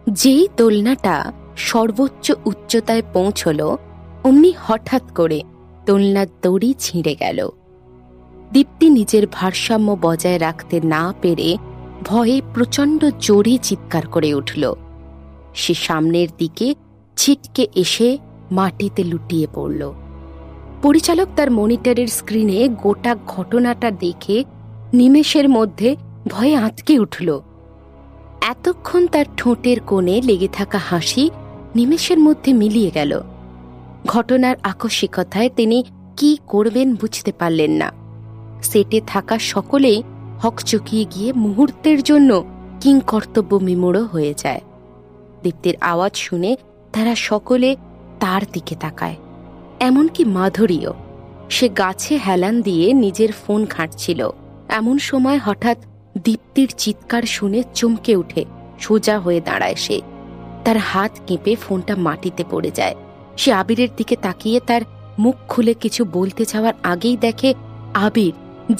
যেই দোলনাটা সর্বোচ্চ উচ্চতায় পৌঁছল, অমনি হঠাৎ করে দোলনার দড়ি ছিঁড়ে গেল। দীপ্তি নিজের ভারসাম্য বজায় রাখতে না পেরে ভয়ে প্রচণ্ড জোরে চিৎকার করে উঠল। সে সামনের দিকে ছিটকে এসে মাটিতে লুটিয়ে পড়ল। পরিচালক তার মনিটরের স্ক্রিনে গোটা ঘটনাটা দেখে নিমেষের মধ্যে ভয়ে আঁতকে উঠল। এতক্ষণ তার ঠোঁটের কোণে লেগে থাকা হাসি নিমেষের মধ্যে মিলিয়ে গেল। ঘটনার আকস্মিকতায় তিনি কি করবেন বুঝতে পারলেন না। সেটে থাকা সকলেই হকচকিয়ে গিয়ে মুহূর্তের জন্য কিংকর্তব্য বিমূঢ় হয়ে যায়। দীপ্তির আওয়াজ শুনে তারা সকলে তার দিকে তাকায়, এমনকি মাধুরীও। সে গাছে হেলান দিয়ে নিজের ফোন ঘাঁটছিল। এমন সময় হঠাৎ দীপ্তির চিৎকার শুনে চমকে উঠে সোজা হয়ে দাঁড়ায় সে। তার হাত কেঁপে ফোনটা মাটিতে পড়ে যায়। সে আবিরের দিকে তাকিয়ে তার মুখ খুলে কিছু বলতে যাওয়ার আগেই দেখে আবির,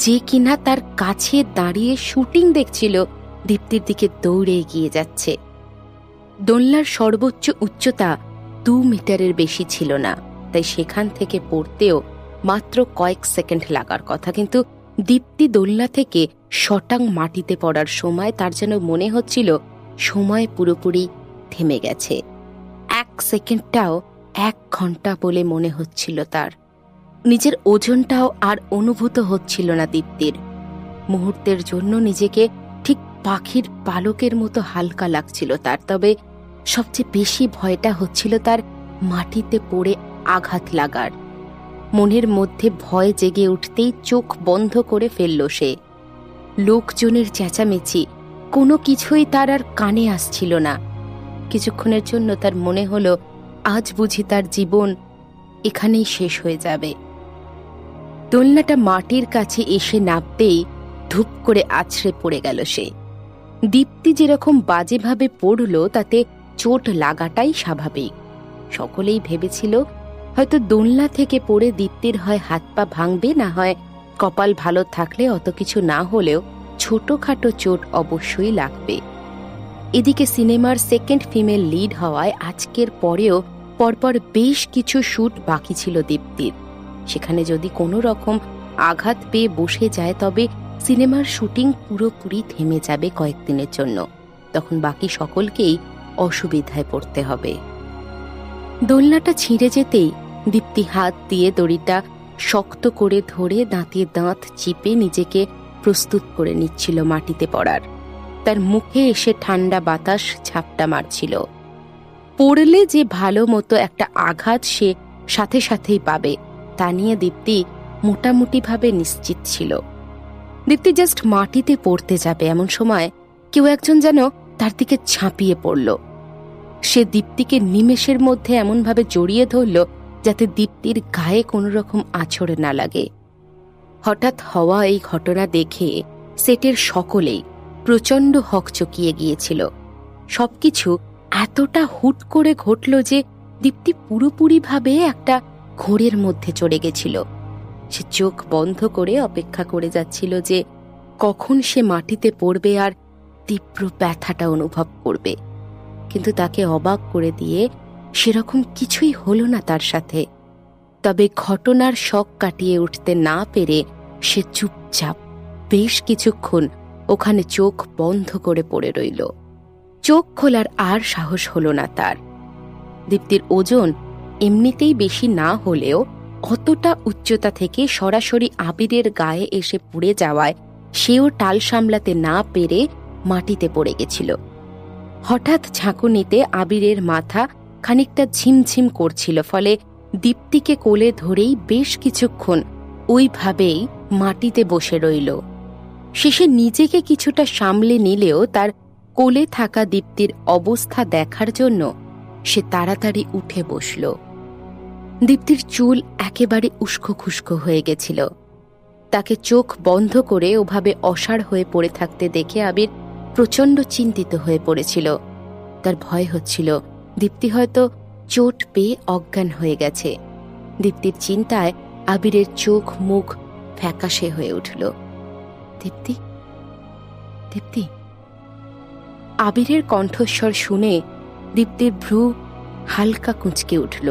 যে কিনা তার কাছে দাঁড়িয়ে শুটিং দেখছিল, দীপ্তির দিকে দৌড়ে এগিয়ে যাচ্ছে। দোলনার সর্বোচ্চ উচ্চতা 2 মিটারের বেশি ছিল না, তাই সেখান থেকে পড়তেও মাত্র কয়েক সেকেন্ড লাগার কথা। কিন্তু দীপ্তি দোলনা থেকে শটাং মাটিতে পড়ার সময় তার যেন মনে হচ্ছিল সময় পুরোপুরি থেমে গেছে। 1 সেকেন্ডটাও 1 ঘন্টা বলে মনে হচ্ছিল তার। নিজের ওজনটাও আর অনুভূত হচ্ছিল না দীপ্তির। মুহূর্তের জন্য নিজেকে ঠিক পাখির পালকের মতো হালকা লাগছিল তার। তবে সবচেয়ে বেশি ভয়টা হচ্ছিল তার মাটিতে পড়ে আঘাত লাগার। মনের মধ্যে ভয় জেগে উঠতেই চোখ বন্ধ করে ফেলল সে। লোকজনের চেঁচামেচি, কোনো কিছুই তার আর কানে আসছিল না। কিছুক্ষণের জন্য তার মনে হলো আজ বুঝি তার জীবন এখানেই শেষ হয়ে যাবে। দোলনাটা মাটির কাছে এসে নামতেই ধুপ করে আছড়ে পড়ে গেল সে। দীপ্তি যেরকম বাজেভাবে পড়ল তাতে চোট লাগাটাই স্বাভাবিক। সকলেই ভেবেছিল হয়তো দোলনা থেকে পড়ে দীপ্তির হয় হাত পা ভাঙবে, না হয় কপাল ভালো থাকলে অত কিছু না হলেও ছোটখাটো চোট অবশ্যই লাগবে। এদিকে সিনেমার সেকেন্ড ফিমেল লিড হওয়ায় আজকের পরেও পরপর বেশ কিছু শুট বাকি ছিল দীপ্তির। সেখানে যদি কোনো রকম আঘাত পেয়ে বসে যায় তবে সিনেমার শুটিং পুরোপুরি থেমে যাবে কয়েকদিনের জন্য। তখন বাকি সকলকেই অসুবিধায় পড়তে হবে। দোলনাটা ছিঁড়ে যেতেই দীপ্তি হাত দিয়ে দড়িটা শক্ত করে ধরে দাঁতে দাঁত চিপে নিজেকে প্রস্তুত করে নিচ্ছিল মাটিতে পড়ার। তার মুখে এসে ঠান্ডা বাতাস ঝাপটা মারছিল। পড়লে যে ভালো মতো একটা আঘাত সে সাথে সাথেই পাবে তা নিয়ে দীপ্তি মোটামুটিভাবে নিশ্চিত ছিল। দীপ্তি জাস্ট মাটিতে পড়তে যাবে, এমন সময় কেউ একজন যেন তার দিকে ঝাঁপিয়ে পড়ল। সে দীপ্তিকে নিমেষের মধ্যে এমনভাবে জড়িয়ে ধরল যাতে দীপ্তির গায়ে কোনো রকম আঁচড় না লাগে। হঠাৎ হওয়া এই ঘটনা দেখে সেটের সকলেই প্রচণ্ড হকচকিয়ে গিয়েছিল। সবকিছু এতটা হুট করে ঘটল যে দীপ্তি পুরোপুরিভাবে একটা ঘোরের মধ্যে চড়ে গেছিল। সে চোখ বন্ধ করে অপেক্ষা করে যাচ্ছিল যে কখন সে মাটিতে পড়বে আর তীব্র ব্যথাটা অনুভব করবে। কিন্তু তাকে অবাক করে দিয়ে সেরকম কিছুই হলো না তার সাথে। তবে ঘটনার শক কাটিয়ে উঠতে না পেরে সে চুপচাপ বেশ কিছুক্ষণ ওখানে চোখ বন্ধ করে পড়ে রইল। চোখ খোলার আর সাহস হলো না তার। দীপ্তির ওজন এমনিতেই বেশি না হলেও অতটা উচ্চতা থেকে সরাসরি আবিরের গায়ে এসে পুড়ে যাওয়ায় সেও টাল সামলাতে না পেরে মাটিতে পড়ে গেছিল। হঠাৎ ঝাঁকুনিতে আবিরের মাথা খানিকটা ঝিমঝিম করছিল, ফলে দীপ্তিকে কোলে ধরেই বেশ কিছুক্ষণ ওইভাবেই মাটিতে বসে রইল। শেষে নিজেকে কিছুটা সামলে নিলেও তার কোলে থাকা দীপ্তির অবস্থা দেখার জন্য সে তাড়াতাড়ি উঠে বসল। দীপ্তির চুল একেবারে উস্কো খুস্কো হয়ে গেছিল। তাকে চোখ বন্ধ করে ওভাবে অসাড় হয়ে পড়ে থাকতে দেখে আবির প্রচণ্ড চিন্তিত হয়ে পড়েছিল। তার ভয় হচ্ছিল দীপ্তি হয়তো চোট পেয়ে অজ্ঞান হয়ে গেছে। দীপ্তির চিন্তায় আবিরের চোখ মুখ ফ্যাকাশে হয়ে উঠল। দীপ্তি, দীপ্তি। আবিরের কণ্ঠস্বর শুনে দীপ্তির ভ্রু হালকা কুঁচকে উঠল।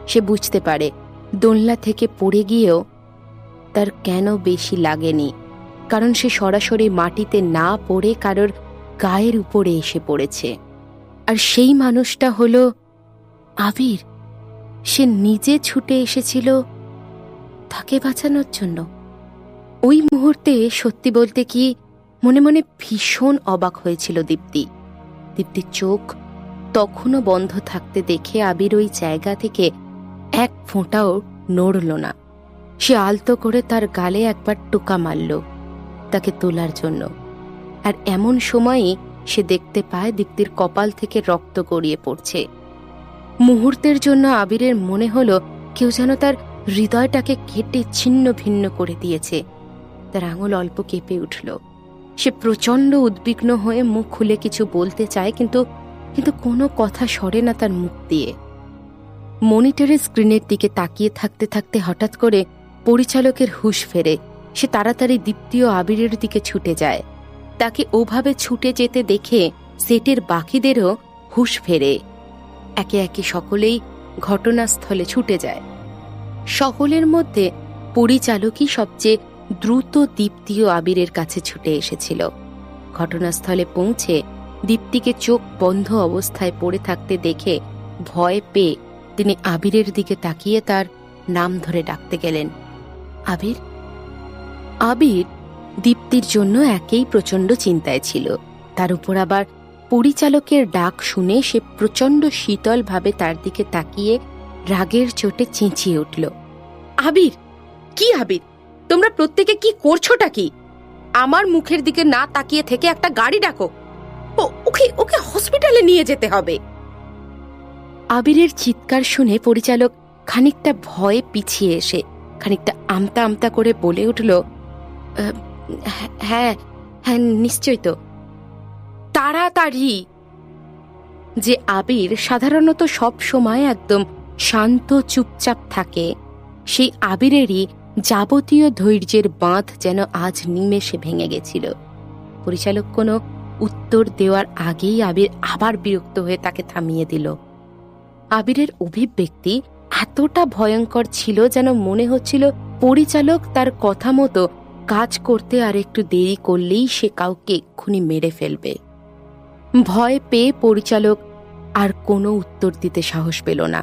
সে বুঝতে পারে দোলনা থেকে পড়ে গিয়েও তার কেন বেশি লাগেনি, কারণ সে সরাসরি মাটিতে না পড়ে কারোর গায়ের উপরে এসে পড়েছে। আর সেই মানুষটা হলো আবির। সে নিজে ছুটে এসেছিল তাকে বাঁচানোর জন্য। ওই মুহূর্তে সত্যি বলতে কি মনে মনে ভীষণ অবাক হয়েছিল দীপ্তি। দীপ্তির চোখ তখনও বন্ধ থাকতে দেখে আবির ওই জায়গা থেকে এক ফোঁটাও নড়ল না। সে আলতো করে তার গালে একবার টোকা মারল তাকে তোলার জন্য। আর এমন সময়ে সে দেখতে পায় দীপ্তির কপাল থেকে রক্ত গড়িয়ে পড়ছে। মুহূর্তের জন্য আবিরের মনে হলো কেউ যেন তার হৃদয়টাকে কেটে ছিন্ন ভিন্ন করে দিয়েছে। তার আঙুল অল্প কেঁপে উঠল। সে প্রচণ্ড উদ্বিগ্ন হয়ে মুখ খুলে কিছু বলতে চায়, কিন্তু কোনো কথা সরে না তার মুখ দিয়ে। মনিটরের স্ক্রিনের দিকে তাকিয়ে থাকতে থাকতে হঠাৎ করে পরিচালকের হুঁশ ফেরে। সে তাড়াতাড়ি দীপ্তি ও আবিরের দিকে ছুটে যায়। তাকে ওভাবে ছুটে যেতে দেখে সেটের বাকিদেরও হুঁশ ফেরে। একে একে সকলেই ঘটনাস্থলে ছুটে যায়। সকলের মধ্যে পরিচালকই সবচেয়ে দ্রুত দীপ্তি ও আবিরের কাছে ছুটে এসেছিল। ঘটনাস্থলে পৌঁছে দীপ্তিকে চোখ বন্ধ অবস্থায় পড়ে থাকতে দেখে ভয় পেয়ে তিনি আবিরের দিকে তাকিয়ে তার নাম ধরে ডাকতে গেলেন, আবির। আবির দীপ্তির জন্য একেই প্রচণ্ড চিন্তায় ছিল, তার উপর আবার পরিচালকের ডাক শুনে সে প্রচণ্ড শীতলভাবে তার দিকে তাকিয়ে রাগের চোটে চেঁচিয়ে উঠল, আবির! কি আবির, তোমরা প্রত্যেকে কি করছোটা কি? আমার মুখের দিকে না তাকিয়ে থেকে একটা গাড়ি ডাকো। ওকে হসপিটালে নিয়ে যেতে হবে। আবিরের চিৎকার শুনে পরিচালক খানিকটা ভয়ে পিছিয়ে এসে খানিকটা আমতা আমতা করে বলে উঠল, হ্যাঁ হ্যাঁ নিশ্চয় তো, তাড়াতাড়ি। যে আবির সাধারণত সব সময় একদম শান্ত চুপচাপ থাকে, সেই আবিরেরই যাবতীয় ধৈর্যের বাঁধ যেন আজ নিমেষে ভেঙে গেছিল। পরিচালক কোনো উত্তর দেওয়ার আগেই আবির আবার বিরক্ত হয়ে তাকে থামিয়ে দিল। আবিরের অভিব্যক্তি এতটা ভয়ঙ্কর ছিল যেন মনে হচ্ছিল পরিচালক তার কথা মতো কাজ করতে আর একটু দেরি করলেই সে কাউকে এক্ষুনি মেরে ফেলবে। ভয় পেয়ে পরিচালক আর কোনো উত্তর দিতে সাহস পেল না।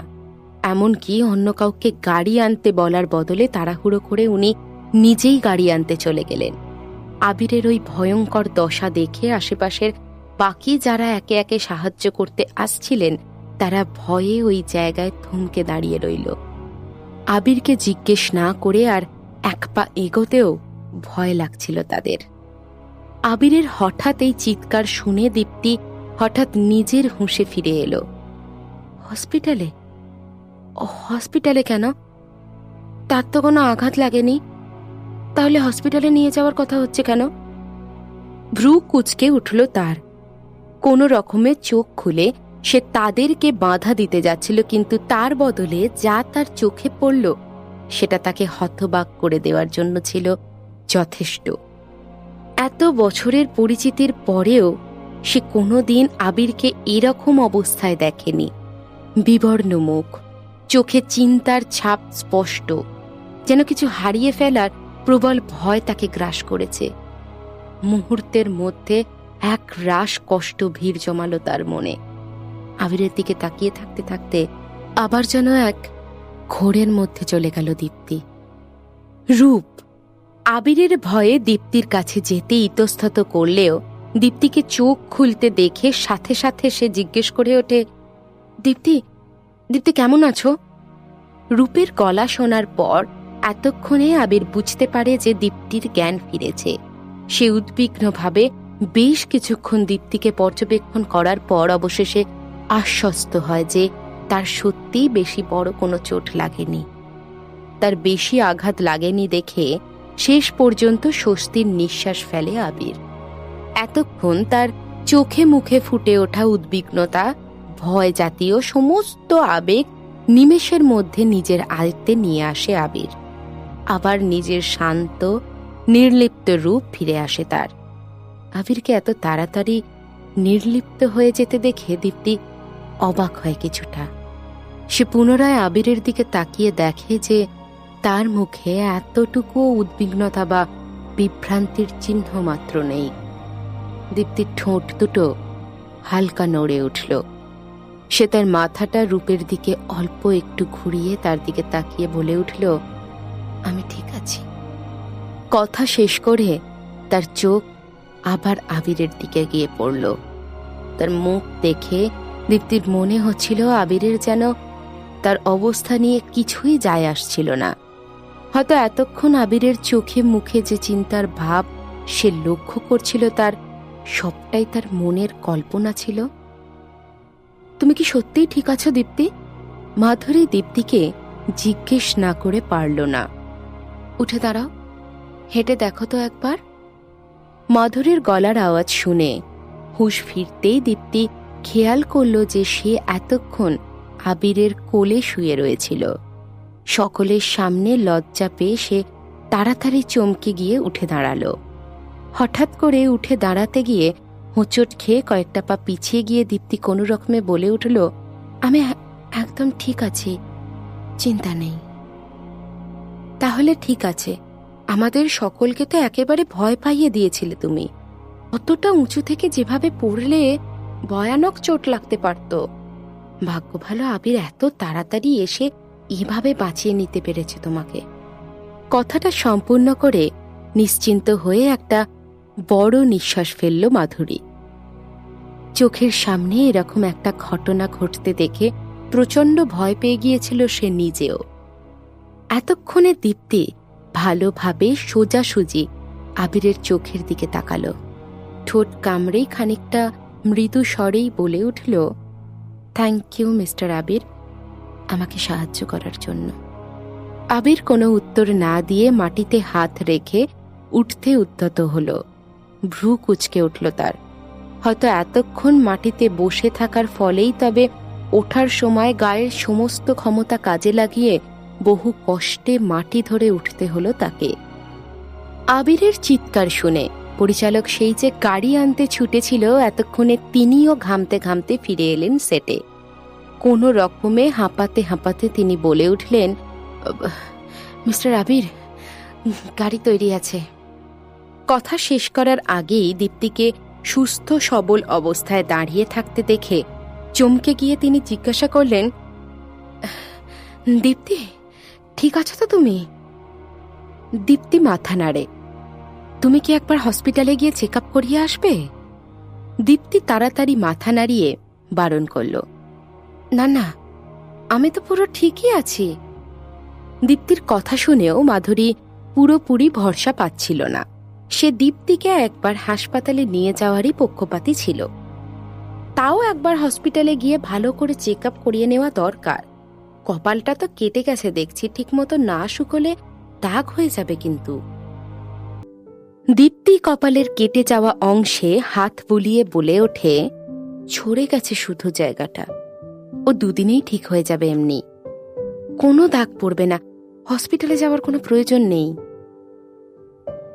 এমনকি অন্য কাউকে গাড়ি আনতে বলার বদলে তাড়াহুড়ো করে উনি নিজেই গাড়ি আনতে চলে গেলেন। আবিরের ওই ভয়ঙ্কর দশা দেখে আশেপাশের বাকি যারা একে একে সাহায্য করতে আসছিলেন তারা ভয়ে ওই জায়গায় থমকে দাঁড়িয়ে রইল। আবিরকে জিজ্ঞেস না করে আর এক পা এগোতেও ভয় লাগছিল তাদের। আবিরের হঠাৎ এই চিৎকার শুনে দীপ্তি হঠাৎ নিজের হুঁশে ফিরে এলো। হসপিটালে? হসপিটালে কেন? তার তো কোনো আঘাত লাগেনি, তাহলে হসপিটালে নিয়ে যাওয়ার কথা হচ্ছে কেন? ভ্রু কুঁচকে উঠল তার। কোনো রকমে চোখ খুলে সে তাদেরকে বাধা দিতে যাচ্ছিল, কিন্তু তার বদলে যা তার চোখে পড়ল সেটা তাকে হতবাক করে দেওয়ার জন্য ছিল যথেষ্ট। এত বছরের পরিচিতির পরেও সে কোনোদিন আবিরকে এরকম অবস্থায় দেখেনি। বিবর্ণ মুখ, চোখে চিন্তার ছাপ স্পষ্ট, যেন কিছু হারিয়ে ফেলার প্রবল ভয় তাকে গ্রাস করেছে। মুহূর্তের মধ্যে এক রাশ কষ্ট ভিড় জমালো তার মনে। আবিরের দিকে তাকিয়ে থাকতে থাকতে আবার যেন এক ঘোরের মধ্যে চলে গেল দীপ্তি। রূপ আবিরের ভয়ে দীপ্তির কাছে যেতে ইতস্তত করলেও দীপ্তিকে চোখ খুলতে দেখে সাথে সাথে সে জিজ্ঞেস করে ওঠে, দীপ্তি, দীপ্তি কেমন আছো? রূপের গলা শোনার পর এতক্ষণে আবির বুঝতে পারে যে দীপ্তির জ্ঞান ফিরেছে। সে উদ্বিগ্নভাবে বেশ কিছুক্ষণ দীপ্তিকে পর্যবেক্ষণ করার পর অবশেষে আশ্বস্ত হয় যে তার সত্যিই বেশি বড় কোনো চোট লাগেনি। তার বেশি আঘাত লাগেনি দেখে শেষ পর্যন্ত স্বস্তির নিঃশ্বাস ফেলে আবির। এতক্ষণ তার চোখে মুখে ফুটে ওঠা উদ্বিগ্নতা, ভয় জাতীয় সমস্ত আবেগ নিমেষের মধ্যে নিজের আয়ত্তে নিয়ে আসে আবির। আবার নিজের শান্ত নির্লিপ্ত রূপ ফিরে আসে তার। আবিরকে এত তাড়াতাড়ি নির্লিপ্ত হয়ে যেতে দেখে দীপ্তি অবাক হয় কিছুটা। সে পুনরায় আবিরের দিকে তাকিয়ে দেখে যে তার মুখে এতটুকু উদ্বিগ্নতা বা বিভ্রান্তির চিহ্ন মাত্র নেই। দীপ্তির ঠোঁট দুটো হালকা নড়ে উঠল। সে তার মাথাটা রূপের দিকে অল্প একটু ঘুরিয়ে তার দিকে তাকিয়ে বলে উঠল, আমি ঠিক আছি। কথা শেষ করে তার চোখ আবার আবিরের দিকে গিয়ে পড়ল। তার মুখ দেখে দীপ্তির মনে হচ্ছিল আবিরের যেন তার অবস্থা নিয়ে কিছুই যায় আসছিল না। হয়তো এতক্ষণ আবিরের চোখে মুখে যে চিন্তার ভাব সে লক্ষ্য করছিল তার সবটাই তার মনের কল্পনা ছিল। তুমি কি সত্যিই ঠিক আছো দীপ্তি? মাধুরী দীপ্তিকে জিজ্ঞেস না করে পারল না। উঠে দাঁড়াও, হেঁটে দেখো তো একবার। মাধুরীর গলার আওয়াজ শুনে হুঁশ ফিরতেই দীপ্তি খেয়াল করল যে সে এতক্ষণ আবিরের কোলে শুয়ে রয়েছিল। সকলের সামনে লজ্জা পেয়ে সে তাড়াতাড়ি চমকে গিয়ে উঠে দাঁড়ালো। হঠাৎ করে উঠে দাঁড়াতে গিয়ে হোঁচট খেয়ে কয়েকটা পা পিছিয়ে গিয়ে দীপ্তি কোনো রকমে বলে উঠল, আমি একদম ঠিক আছি, চিন্তা নেই। তাহলে ঠিক আছে, আমাদের সকলকে তো একেবারে ভয় পাইয়ে দিয়েছিলে তুমি। অতটা উঁচু থেকে যেভাবে পড়লে ভয়ানক চোট লাগতে পারত। ভাগ্য ভালো আবির এত তাড়াতাড়ি এসে এভাবে বাঁচিয়ে নিতে পেরেছে তোমাকে। কথাটা সম্পূর্ণ করে নিশ্চিন্ত হয়ে একটা বড় নিঃশ্বাস ফেলল মাধুরী। চোখের সামনে এরকম একটা ঘটনা ঘটতে দেখে প্রচণ্ড ভয় পেয়ে গিয়েছিল সে নিজেও। এতক্ষণে দীপ্তি ভালোভাবে সোজাসুজি আবিরের চোখের দিকে তাকালো। ঠোঁট কামড়েই খানিকটা মৃদু স্বরেই বলে উঠল, থ্যাংক ইউ মিস্টার আবির, আমাকে সাহায্য করার জন্য। আবির কোনো উত্তর না দিয়ে মাটিতে হাত রেখে উঠতে উদ্যত হল। ভ্রু কুঁচকে উঠল তার। হয়তো এতক্ষণ মাটিতে বসে থাকার ফলেই তবে ওঠার সময় গায়ের সমস্ত ক্ষমতা কাজে লাগিয়ে বহু কষ্টে মাটি ধরে উঠতে হলো তাকে। আবিরের চিৎকার শুনে পরিচালক সেই যে গাড়ি আনতে ছুটেছিল এতক্ষণে তিনিও ঘামতে ঘামতে ফিরে এলেন সেটে। কোনো রকমে হাঁপাতে হাঁপাতে তিনি বলে উঠলেন, মিস্টার আবির, গাড়ি তৈরি আছে। কথা শেষ করার আগেই দীপ্তিকে সুস্থ সবল অবস্থায় দাঁড়িয়ে থাকতে দেখে চমকে গিয়ে তিনি জিজ্ঞাসা করলেন, দীপ্তি, ঠিক আছো তো তুমি? দীপ্তি মাথা নাড়ে। তুমি কি একবার হসপিটালে গিয়ে চেক আপ করিয়ে আসবে? দীপ্তি তাড়াতাড়ি মাথা নাড়িয়ে বারণ করল, না না, আমি তো পুরো ঠিকই আছি। দীপ্তির কথা শুনেও মাধুরী পুরোপুরি ভরসা পাচ্ছিল না। সে দীপ্তিকে একবার হাসপাতালে নিয়ে যাওয়ারই পক্ষপাতী ছিল। তাও একবার হসপিটালে গিয়ে ভালো করে চেক আপ করিয়ে নেওয়া দরকার। কপালটা তো কেটে গেছে দেখছি, ঠিকমতো না শুকোলে দাগ হয়ে যাবে কিন্তু। দীপ্তি কপালের কেটে যাওয়া অংশে হাত বুলিয়ে বলে ওঠে, ঝরে গেছে শুধু জায়গাটা, ও দুদিনেই ঠিক হয়ে যাবে, এমনি কোনো দাগ পড়বে না, হসপিটালে যাওয়ার কোনো প্রয়োজন নেই।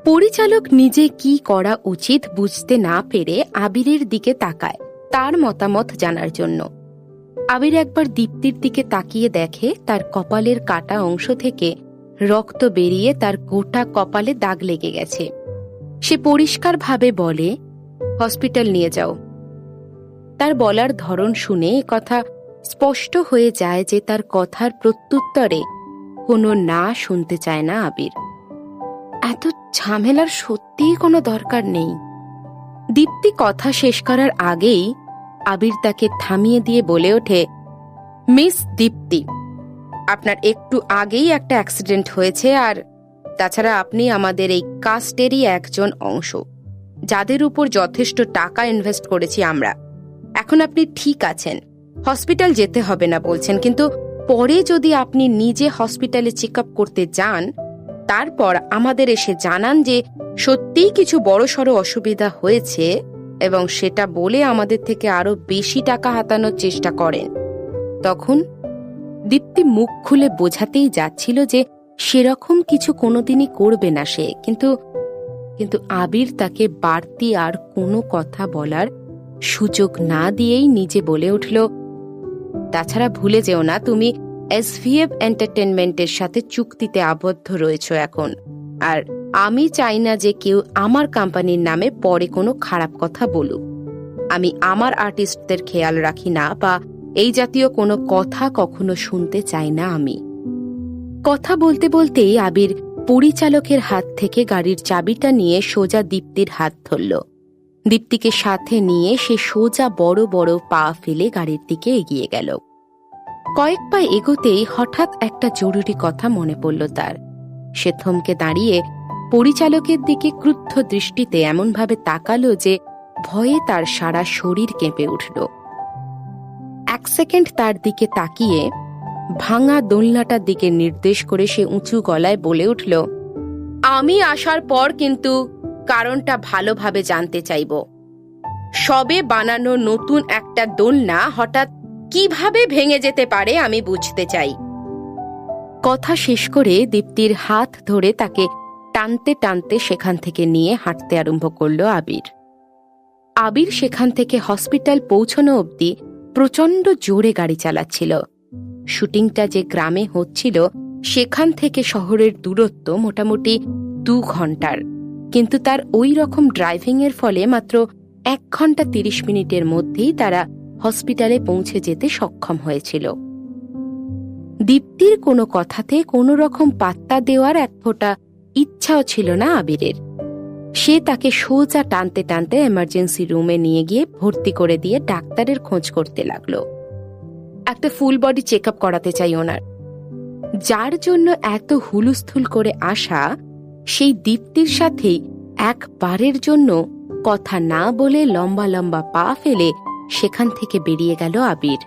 পরিচালক নিজে কি করা উচিত বুঝতে না পেরে আবিরের দিকে তাকায় তার মতামত জানার জন্য। আবির একবার দীপ্তির দিকে তাকিয়ে দেখে তার কপালের কাটা অংশ থেকে রক্ত বেরিয়ে তার গোটা কপালে দাগ লেগে গেছে। সে পরিষ্কারভাবে বলে, হসপিটাল নিয়ে যাও। তার বলার ধরন শুনে কথা স্পষ্ট হয়ে যায় যে তার কথার প্রত্যুত্তরে কোনো না শুনতে চায় না আবির। এত ঝামেলার সত্যিই কোনো দরকার নেই। দীপ্তি কথা শেষ করার আগেই আবির তাকে থামিয়ে দিয়ে বলে ওঠে, মিস দীপ্তি, আপনার একটু আগেই একটা অ্যাক্সিডেন্ট হয়েছে, আর তাছাড়া আপনি আমাদের এই কাস্টেরই একজন অংশ, যাদের উপর যথেষ্ট টাকা ইনভেস্ট করেছি আমরা। এখন আপনি ঠিক আছেন, হসপিটাল যেতে হবে না বলছেন, কিন্তু পরে যদি আপনি নিজে হসপিটালে চেক আপ করতে যান, তারপর আমাদের এসে জানান যে সত্যিই কিছু বড়সড় অসুবিধা হয়েছে এবং সেটা বলে আমাদের থেকে আরো বেশি টাকা হাতানোর চেষ্টা করেন, তখন দীপ্তি মুখ খুলে বোঝাতেই যাচ্ছিল যে সেরকম কিছু কোনোদিনই করবে না সে, কিন্তু আবির তাকে বাড়তি আর কোনো কথা বলার সুযোগ না দিয়েই নিজে বলে উঠল, তাছাড়া ভুলে যেও না, তুমি এসভিএফ এন্টারটেনমেন্টের সাথে চুক্তিতে আবদ্ধ রয়েছো এখন। আর আমি চাই না যে কেউ আমার কোম্পানির নামে পরে কোনো খারাপ কথা বলুক। আমি আমার আর্টিস্টদের খেয়াল রাখি না, বা এই জাতীয় কোনো কথা কখনো শুনতে চাই না আমি। কথা বলতে বলতেই আবির পরিচালকের হাত থেকে গাড়ির চাবিটা নিয়ে সোজা দীপ্তির হাত ধরল। দীপ্তিকে সাথে নিয়ে সে সোজা বড় বড় পা ফেলে গাড়ির দিকে এগিয়ে গেল। কয়েক পা এগোতেই হঠাৎ একটা জরুরি কথা মনে পড়ল তার। সে থমকে দাঁড়িয়ে পরিচালকের দিকে ক্রুদ্ধ দৃষ্টিতে এমনভাবে তাকালো যে ভয়ে তার সারা শরীর কেঁপে উঠল। এক সেকেন্ড তার দিকে তাকিয়ে ভাঙা দোলনাটার দিকে নির্দেশ করে সে উঁচু গলায় বলে উঠল, আমি আসার পর কিন্তু কারণটা ভালোভাবে জানতে চাইব। সবে বানানো নতুন একটা দোলনা হঠাৎ কিভাবে ভেঙে যেতে পারে আমি বুঝতে চাই। কথা শেষ করে দীপ্তির হাত ধরে তাকে টানতে টানতে সেখান থেকে নিয়ে হাঁটতে আরম্ভ করল আবির। আবির সেখান থেকে হসপিটাল পৌঁছানো অবধি প্রচণ্ড জোরে গাড়ি চালাচ্ছিল। শুটিংটা যে গ্রামে হচ্ছিল সেখান থেকে শহরের দূরত্ব মোটামুটি 2 ঘন্টার, কিন্তু তার ওই রকম ড্রাইভিংয়ের ফলে মাত্র 1 ঘন্টা 30 মিনিটের মধ্যেই তারা হসপিটালে পৌঁছে যেতে সক্ষম হয়েছিল। দীপ্তির কোনো কথাতে কোনো রকম পাত্তা দেওয়ার এক ফোঁটা ইচ্ছাও ছিল না আবিরের। সে তাকে সোজা টানতে টানতে এমার্জেন্সি রুমে নিয়ে গিয়ে ভর্তি করে দিয়ে ডাক্তারের খোঁজ করতে লাগলো। একটা ফুল বডি চেক আপ করাতে চাই ওনার। যার জন্য এত হুলুস্থুল করে আসা, সেই দীপ্তির সাথেই একবারের জন্য কথা না বলে লম্বা লম্বা পা ফেলে সেখান থেকে বেরিয়ে গেল আবির।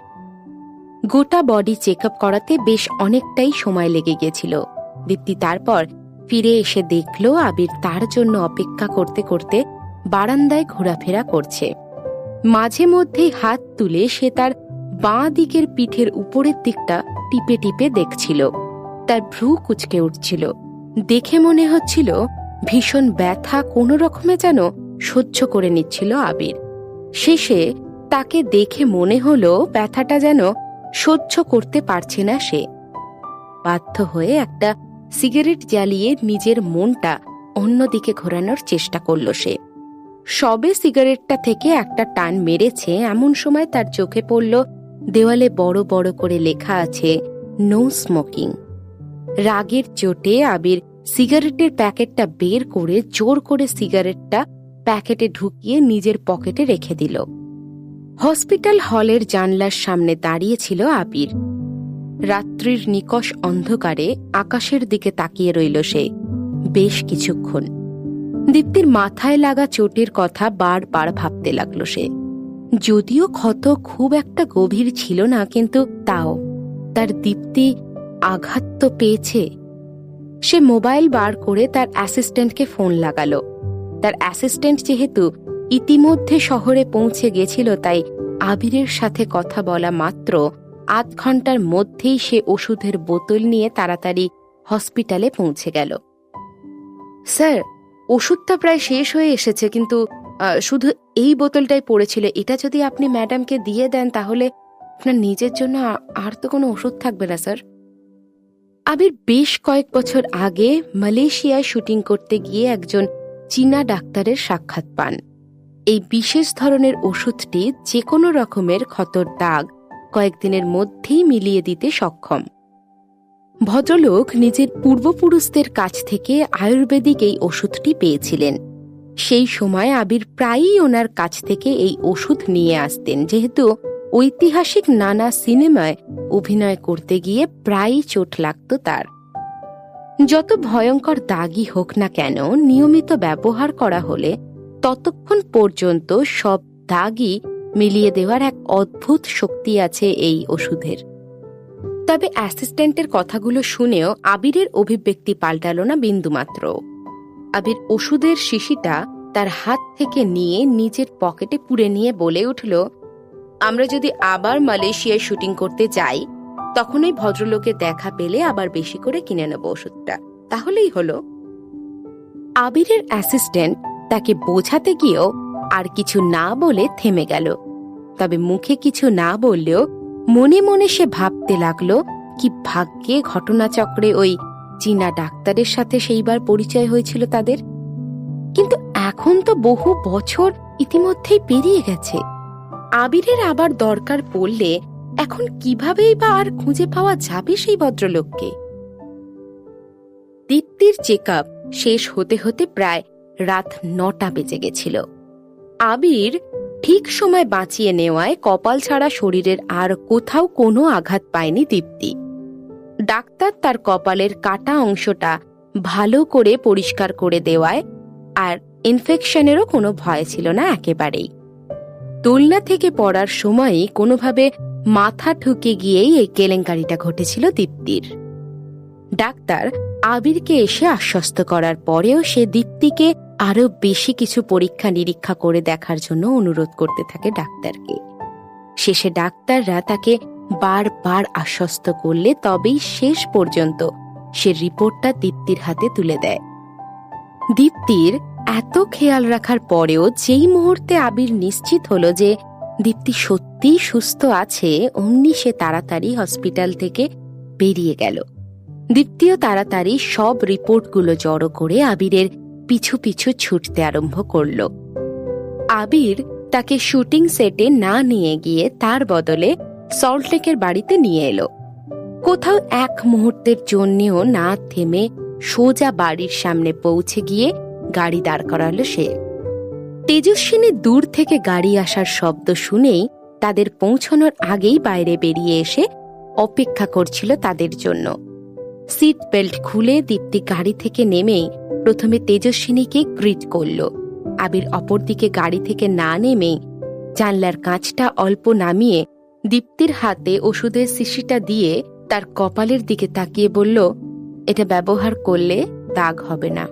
গোটা বডি চেক আপ করাতে বেশ অনেকটাই সময় লেগে গেছিল। দীপ্তি তারপর ফিরে এসে দেখল আবির তার জন্য অপেক্ষা করতে করতে বারান্দায় ঘোরাফেরা করছে। মাঝে মধ্যেই হাত তুলে সে তার বাঁ দিকের পিঠের উপরের দিকটা টিপে টিপে দেখছিল। তার ভ্রু কুঁচকে উঠছিল। দেখে মনে হচ্ছিল ভীষণ ব্যথা কোনো রকমে যেন সহ্য করে নিচ্ছিল আবির। শেষে তাকে দেখে মনে হলো ব্যথাটা যেন সহ্য করতে পারছে না সে। বাধ্য হয়ে একটা সিগারেট জ্বালিয়ে নিজের মনটা অন্যদিকে ঘোরানোর চেষ্টা করল সে। সবে সিগারেটটা থেকে একটা টান মেরেছে এমন সময় তার চোখে পড়ল দেওয়ালে বড় বড় করে লেখা আছে নো স্মোকিং। রাগের চোটে আবির সিগারেটের প্যাকেটটা বের করে জোর করে সিগারেটটা প্যাকেটে ঢুকিয়ে নিজের পকেটে রেখে দিল। হসপিটাল হলের জানলার সামনে দাঁড়িয়েছিল আবির। রাত্রির নিকষ অন্ধকারে আকাশের দিকে তাকিয়ে রইল সে বেশ কিছুক্ষণ। দীপ্তির মাথায় লাগা চোটের কথা বারবার ভাবতে লাগল সে। যদিও ক্ষত খুব একটা গভীর ছিল না, কিন্তু তাও তার দীপ্তি আঘাত তো পেয়েছে। সে মোবাইল বার করে তার অ্যাসিস্ট্যান্টকে ফোন লাগালো। তার অ্যাসিস্ট্যান্ট যেহেতু ইতিমধ্যে শহরে পৌঁছে গেছিল, তাই আবিরের সাথে কথা বলা মাত্র 8 ঘন্টার মধ্যেই সে ওষুধের বোতল নিয়ে তাড়াতাড়ি হসপিটালে পৌঁছে গেল। স্যার, ওষুধটা প্রায় শেষ হয়ে এসেছে, কিন্তু শুধু এই বোতলটাই পড়েছিল। এটা যদি আপনি ম্যাডামকে দিয়ে দেন তাহলে আপনার নিজের জন্য আর তো কোনো ওষুধ থাকবে না স্যার। আবির বেশ কয়েক বছর আগে মালয়েশিয়ায় শুটিং করতে গিয়ে একজন চীনা ডাক্তারের সাক্ষাৎ পান। এই বিশেষ ধরনের ওষুধটি যে কোনো রকমের ক্ষতর দাগ কয়েকদিনের মধ্যেই মিলিয়ে দিতে সক্ষম। ভদ্রলোক নিজের পূর্বপুরুষদের কাছ থেকে আয়ুর্বেদিক এই ওষুধটি পেয়েছিলেন। সেই সময় আবির প্রায়ই ওনার কাছ থেকে এই ওষুধ নিয়ে আসতেন, যেহেতু ঐতিহাসিক নানা সিনেমায় অভিনয় করতে গিয়ে প্রায়ই চোট লাগত তার। যত ভয়ঙ্কর দাগই হোক না কেন, নিয়মিত ব্যবহার করা হলে ততক্ষণ পর্যন্ত সব দাগই মিলিয়ে দেওয়ার এক অদ্ভুত শক্তি আছে এই ওষুধের। তবে অ্যাসিস্ট্যান্টের কথাগুলো শুনেও আবিরের অভিব্যক্তি পাল্টাল না বিন্দুমাত্র। আবির ওষুধের শিশিটা তার হাত থেকে নিয়ে নিজের পকেটে পুরে নিয়ে বলে উঠল, আমরা যদি আবার মালয়েশিয়ায় শুটিং করতে যাই তখন ওই ভদ্রলোকের দেখা পেলে আবার বেশি করে কিনে নেব ওষুধটা, তাহলেই হলো। আবিরের অ্যাসিস্ট্যান্ট তাকে বোঝাতে গিয়েও আর কিছু না বলে থেমে গেল। তবে মুখে কিছু না বললেও মনে মনে সে ভাবতে লাগলো কি ভাগ্যে ঘটনাচক্রে ওই চীনা ডাক্তারের সাথে সেইবার পরিচয় হয়েছিল তাদের। কিন্তু এখন তো বহু বছর ইতিমধ্যেই পেরিয়ে গেছে। আবিরের আবার দরকার পড়লে এখন কিভাবেই বা আর খুঁজে পাওয়া যাবে সেই ভদ্রলোককে? দীপ্তির চেকআপ শেষ হতে হতে প্রায় রাত 9টা বেজে গেছিল। আবির ঠিক সময় বাঁচিয়ে নেওয়ায় কপাল ছাড়া শরীরের আর কোথাও কোনো আঘাত পায়নি দীপ্তি। ডাক্তার তার কপালের কাটা অংশটা ভালো করে পরিষ্কার করে দেওয়ায় আর ইনফেকশনেরও কোনো ভয় ছিল না একেবারেই। দোলনা থেকে পড়ার সময়ই কোনোভাবে মাথা ঠুকে গিয়েই এই কেলেঙ্কারিটা ঘটেছিল দীপ্তির। ডাক্তার আবিরকে এসে আশ্বস্ত করার পরেও সে দীপ্তিকে আরো বেশি কিছু পরীক্ষা নিরীক্ষা করে দেখার জন্য অনুরোধ করতে থাকে ডাক্তারকে। শেষে ডাক্তাররা তাকে বারবার আশ্বস্ত করলে তবেই শেষ পর্যন্ত সে রিপোর্টটা দীপ্তির হাতে তুলে দেয়। দীপ্তির এত খেয়াল রাখার পরেও যেই মুহূর্তে আবির নিশ্চিত হলো যে দীপ্তি সত্যিই সুস্থ আছে, অমনি সে তাড়াতাড়ি হসপিটাল থেকে বেরিয়ে গেল। দীপ্তিও তাড়াতাড়ি সব রিপোর্টগুলো জড়ো করে আবিরের পিছু পিছু ছুটতে আরম্ভ করল। আবির তাকে শুটিং সেটে না নিয়ে গিয়ে তার বদলে সল্টলেকের বাড়িতে নিয়ে এলো। কোথাও এক মুহূর্তের জন্যেও না থেমে সোজা বাড়ির সামনে পৌঁছে গিয়ে গাড়ি দাঁড় করালো সে। তেজস্বিনী দূর থেকে গাড়ি আসার শব্দ শুনেই তাদের পৌঁছানোর আগেই বাইরে বেরিয়ে এসে অপেক্ষা করছিল তাদের জন্য। সিট বেল্ট খুলে দীপ্তি গাড়ি থেকে নেমেই প্রথমে তেজস্বিনীকে গ্রিট করল। আবির অপরদিকে গাড়ি থেকে না নেমেই জানলার কাঁচটা অল্প নামিয়ে দীপ্তির হাতে ওষুধের শিশিটা দিয়ে তার কপালের দিকে তাকিয়ে বলল, এটা ব্যবহার করলে দাগ হবে না।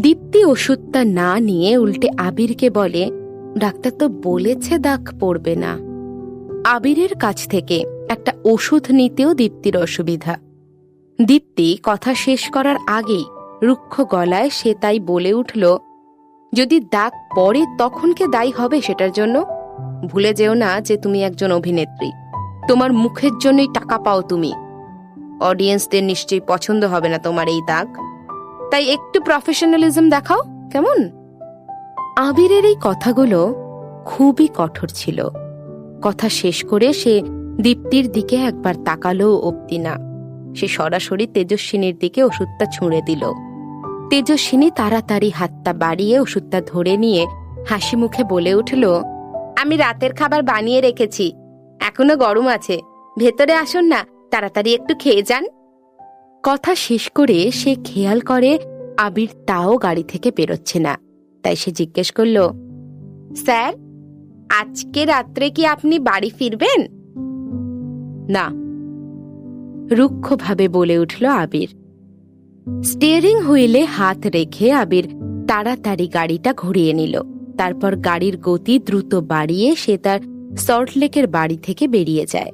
দীপ্তি ওষুধটা না নিয়ে উল্টে আবিরকে বলে, ডাক্তার তো বলেছে দাগ পড়বে না। আবিরের কাছ থেকে একটা ওষুধ নিতেও দীপ্তির অসুবিধা। দীপ্তি কথা শেষ করার আগেই রুক্ষ গলায় সে তাই বলে উঠল, যদি দাগ পড়ে তখন কে দায়ী হবে সেটার জন্য? ভুলে যেও না যে তুমি একজন অভিনেত্রী, তোমার মুখের জন্যই টাকা পাও তুমি। অডিয়েন্সদের নিশ্চয়ই পছন্দ হবে না তোমার এই দাগ, তাই একটু প্রফেশনালিজম দেখাও কেমন? আবিরের এই কথাগুলো খুবই কঠোর ছিল। কথা শেষ করে সে দীপ্তির দিকে একবার তাকালো অবধি না। সে সরাসরি তেজস্বিনীর দিকে ওষুধটা ছুঁড়ে দিল। তেজস্বিনী তাড়াতাড়ি হাতটা বাড়িয়ে ওষুধটা ধরে নিয়ে হাসি মুখে বলে উঠল, আমি রাতের খাবার বানিয়ে রেখেছি, এখনো গরম আছে, ভেতরে আসুন না, তাড়াতাড়ি একটু খেয়ে যান। কথা শেষ করে সে খেয়াল করে আবির তাও গাড়ি থেকে বেরোচ্ছে না। তাই সে জিজ্ঞেস করল, স্যার, আজকে রাত্রে কি আপনি বাড়ি ফিরবেন? না, রুক্ষভাবে বলে উঠল আবির। স্টিয়ারিং হুইলে হাত রেখে আবির তাড়াতাড়ি গাড়িটা ঘুরিয়ে নিল। তারপর গাড়ির গতি দ্রুত বাড়িয়ে সে তার সল্টলেকের বাড়ি থেকে বেরিয়ে যায়।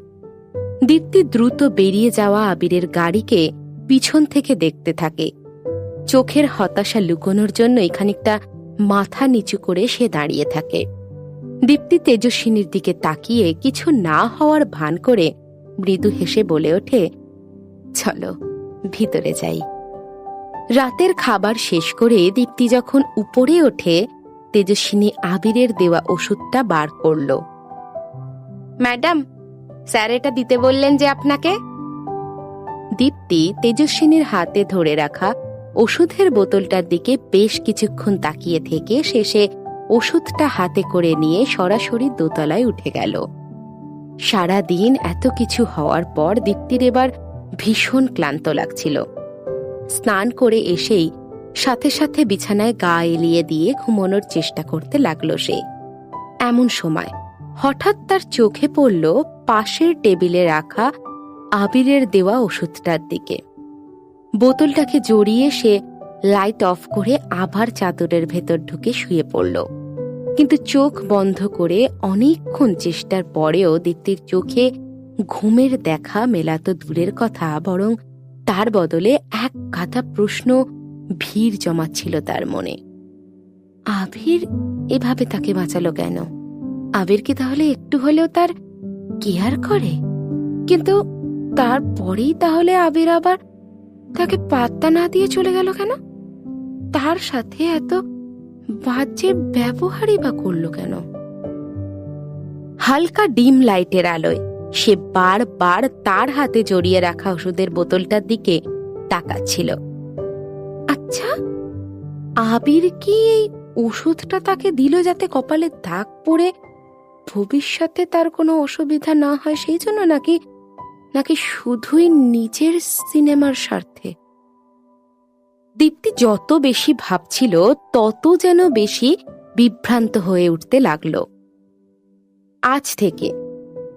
দীপ্তি দ্রুত বেরিয়ে যাওয়া আবিরের গাড়িকে পিছন থেকে দেখতে থাকে। চোখের হতাশা লুকোনোর জন্য খানিকটা মাথা নিচু করে সে দাঁড়িয়ে থাকে। দীপ্তি তেজস্বিনীর দিকে তাকিয়ে কিছু না হওয়ার ভান করে মৃদু হেসে বলে ওঠে, চলো ভিতরে যাই। রাতের খাবার শেষ করে দীপ্তি যখন উপরে ওঠে, তেজস্বিনী আবিরের দেওয়া ওষুধটা বার করল। ম্যাডাম, স্যার এটা দিতে বললেন যে আপনাকে। দীপ্তি তেজস্বিনীর হাতে ধরে রাখা ওষুধের বোতলটার দিকে বেশ কিছুক্ষণ তাকিয়ে থেকে শেষে ওষুধটা হাতে করে নিয়ে সরাসরি দোতলায় উঠে গেল। সারাদিন এত কিছু হওয়ার পর দীপ্তির এবার ভীষণ ক্লান্ত লাগছিল। স্নান করে এসেই সাথে সাথে বিছানায় গা এলিয়ে দিয়ে ঘুমানোর চেষ্টা করতে লাগলো সে। এমন সময় হঠাৎ তার চোখে পড়ল পাশের টেবিলে রাখা আবিরের দেওয়া ওষুধটার দিকে। বোতলটাকে জড়িয়ে সে লাইট অফ করে আবার চাদরের ভেতর ঢুকে শুয়ে পড়ল। কিন্তু চোখ বন্ধ করে অনেকক্ষণ চেষ্টার পরেও দীপ্তির চোখে ঘুমের দেখা মেলা তো দূরের কথা, বরং তার বদলে এক গাদা প্রশ্ন ভিড় জমাচ্ছিল তার মনে। আবির এভাবে তাকে বাঁচালো কেন? আবির কি তাহলে একটু হলেও তার কেয়ার করে, কিন্তু তারপরেই তাহলে আবির আবার তাকে পাত্তা না দিয়ে চলে গেল কেন? তার সাথে এত বাজে ব্যবহারই বা করলো কেন? হালকা ডিম লাইটের আলোয় সে বারবার তার হাতে জড়িয়ে রাখা ওষুধের বোতলটার দিকে তাকাচ্ছিল। আচ্ছা, আবির কি এই ওষুধটা তাকে দিল যাতে কপালে দাগ পড়ে ভবিষ্যতে তার কোনো অসুবিধা না হয় সেই জন্য, নাকি নাকি শুধুই নিজের সিনেমার স্বার্থে? দীপ্তি যত বেশি ভাবছিল তত যেন বেশি বিভ্রান্ত হয়ে উঠতে লাগল। আজ থেকে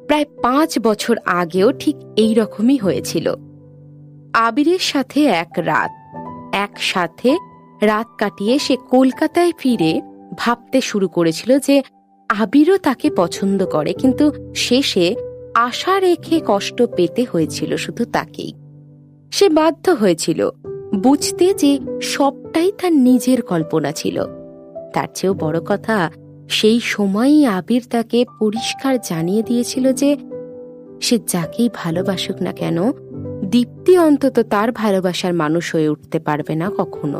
প্রায় 5 বছর আগেও ঠিক এই রকমই হয়েছিল। আবিরের সাথে এক রাত একসাথে রাত কাটিয়ে সে কলকাতায় ফিরে ভাবতে শুরু করেছিল যে আবিরও তাকে পছন্দ করে, কিন্তু শেষে আশা রেখে কষ্ট পেতে হয়েছিল শুধু তাকেই। সে বাধ্য হয়েছিল বুঝতে যে সবটাই তার নিজের কল্পনা ছিল। তার চেয়েও বড় কথা, সেই সময়ই আবির তাকে পরিষ্কার জানিয়ে দিয়েছিল যে সে যাকেই ভালোবাসুক না কেন, দীপ্তি অন্তত তার ভালোবাসার মানুষ হয়ে উঠতে পারবে না কখনো।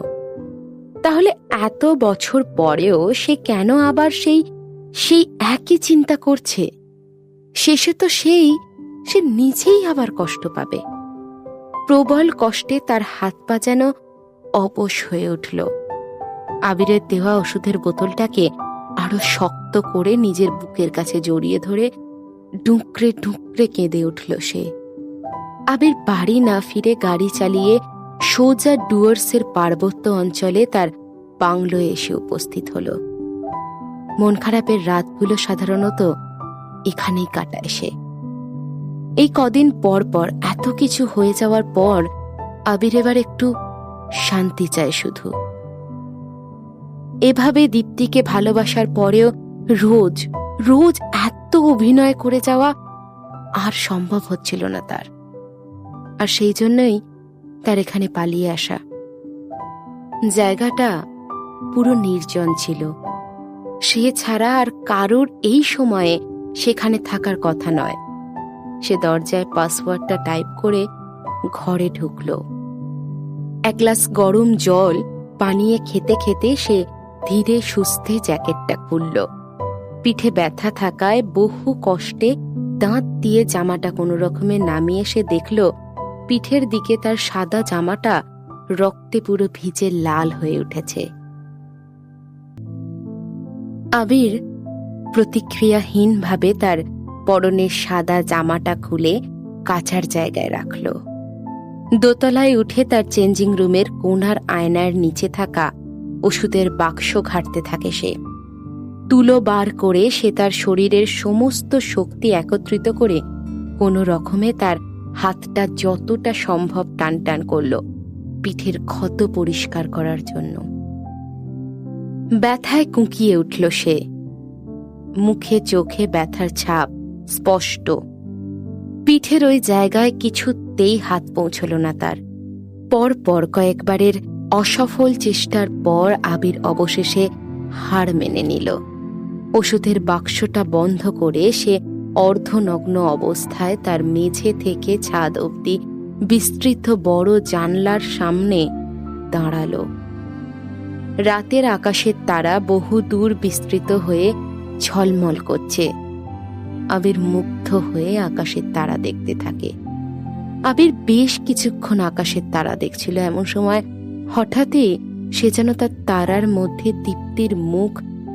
তাহলে এত বছর পরেও সে কেন আবার সেই একই চিন্তা করছে? শেষে তো সে নিজেই আবার কষ্ট পাবে। প্রবল কষ্টে তার হাত পা যেন অবশ হয়ে উঠল। আবিরের দেওয়া ওষুধের বোতলটাকে আরো শক্ত করে নিজের বুকের কাছে জড়িয়ে ধরে ডুকরে ডুকরে কেঁদে উঠল সে। আবির বাড়ি না ফিরে গাড়ি চালিয়ে সোজা ডুয়ার্সের পার্বত্য অঞ্চলে তার বাংলোয় এসে উপস্থিত হল। মন খারাপের রাতগুলো সাধারণত এখানেই কাটায় সে। এই কদিন পর পর এত কিছু হয়ে যাওয়ার পর আবির এবার একটু শান্তি চায় শুধু। এভাবে দীপ্তিকে ভালোবাসার পরেও রোজ রোজ এত অভিনয় করে যাওয়া আর সম্ভব হচ্ছিল না তার। আর সেই জন্যই তার এখানে পালিয়ে আসা। জায়গাটা পুরো নির্জন ছিল। সে ছাড়া আর কারোর এই সময়ে সেখানে থাকার কথা নয়। সে দরজায় পাসওয়ার্ডটা টাইপ করে ঘরে ঢুকল। এক গ্লাস গরম জল পানিয়ে খেতে খেতে সে ধীরে সুস্থে জ্যাকেটটা খুলল। পিঠে ব্যথা থাকায় বহু কষ্টে দাঁত দিয়ে জামাটা কোনো রকমে নামিয়ে সে দেখল পিঠের দিকে তার সাদা জামাটা রক্তে পুরো ভিজে লাল হয়ে উঠেছে। আবির প্রতিক্রিয়াহীনভাবে তার পরনের সাদা জামাটা খুলে কাচার জায়গায় রাখল। দোতলায় উঠে তার চেঞ্জিং রুমের কোণার আয়নার নিচে থাকা ওষুধের বাক্স ঘাঁটতে থাকে সে। তুলো বার করে সে তার শরীরের সমস্ত শক্তি একত্রিত করে কোনো রকমে তার হাতটা যতটা সম্ভব টান টান করল পিঠের ক্ষত পরিষ্কার করার জন্য। ব্যথায় কুঁকিয়ে উঠল সে। মুখে চোখে ব্যথার ছাপ স্পষ্ট। পিঠের ওই জায়গায় কিছুতেই হাত পৌঁছল না তার। পরপর কয়েকবারের অসফল চেষ্টার পর আবির অবশেষে হার মেনে নিল। ওষুধের বাক্সটা বন্ধ করে সে অর্ধনগ্ন অবস্থায় তার মেঝে থেকে ছাদ অবধি বিস্তৃত বড় জানলার সামনে দাঁড়াল। রাতের আকাশের তারা বহু দূর বিস্তৃত হয়ে ঝলমল করছে। আবির মুগ্ধ হয়ে আকাশের তারা দেখতে থাকে। আবির বেশ কিছুক্ষণ আকাশের তারা দেখছিল। এমন সময় হঠাৎই সে যেন তার তারার মধ্যে দীপ্তির মুখ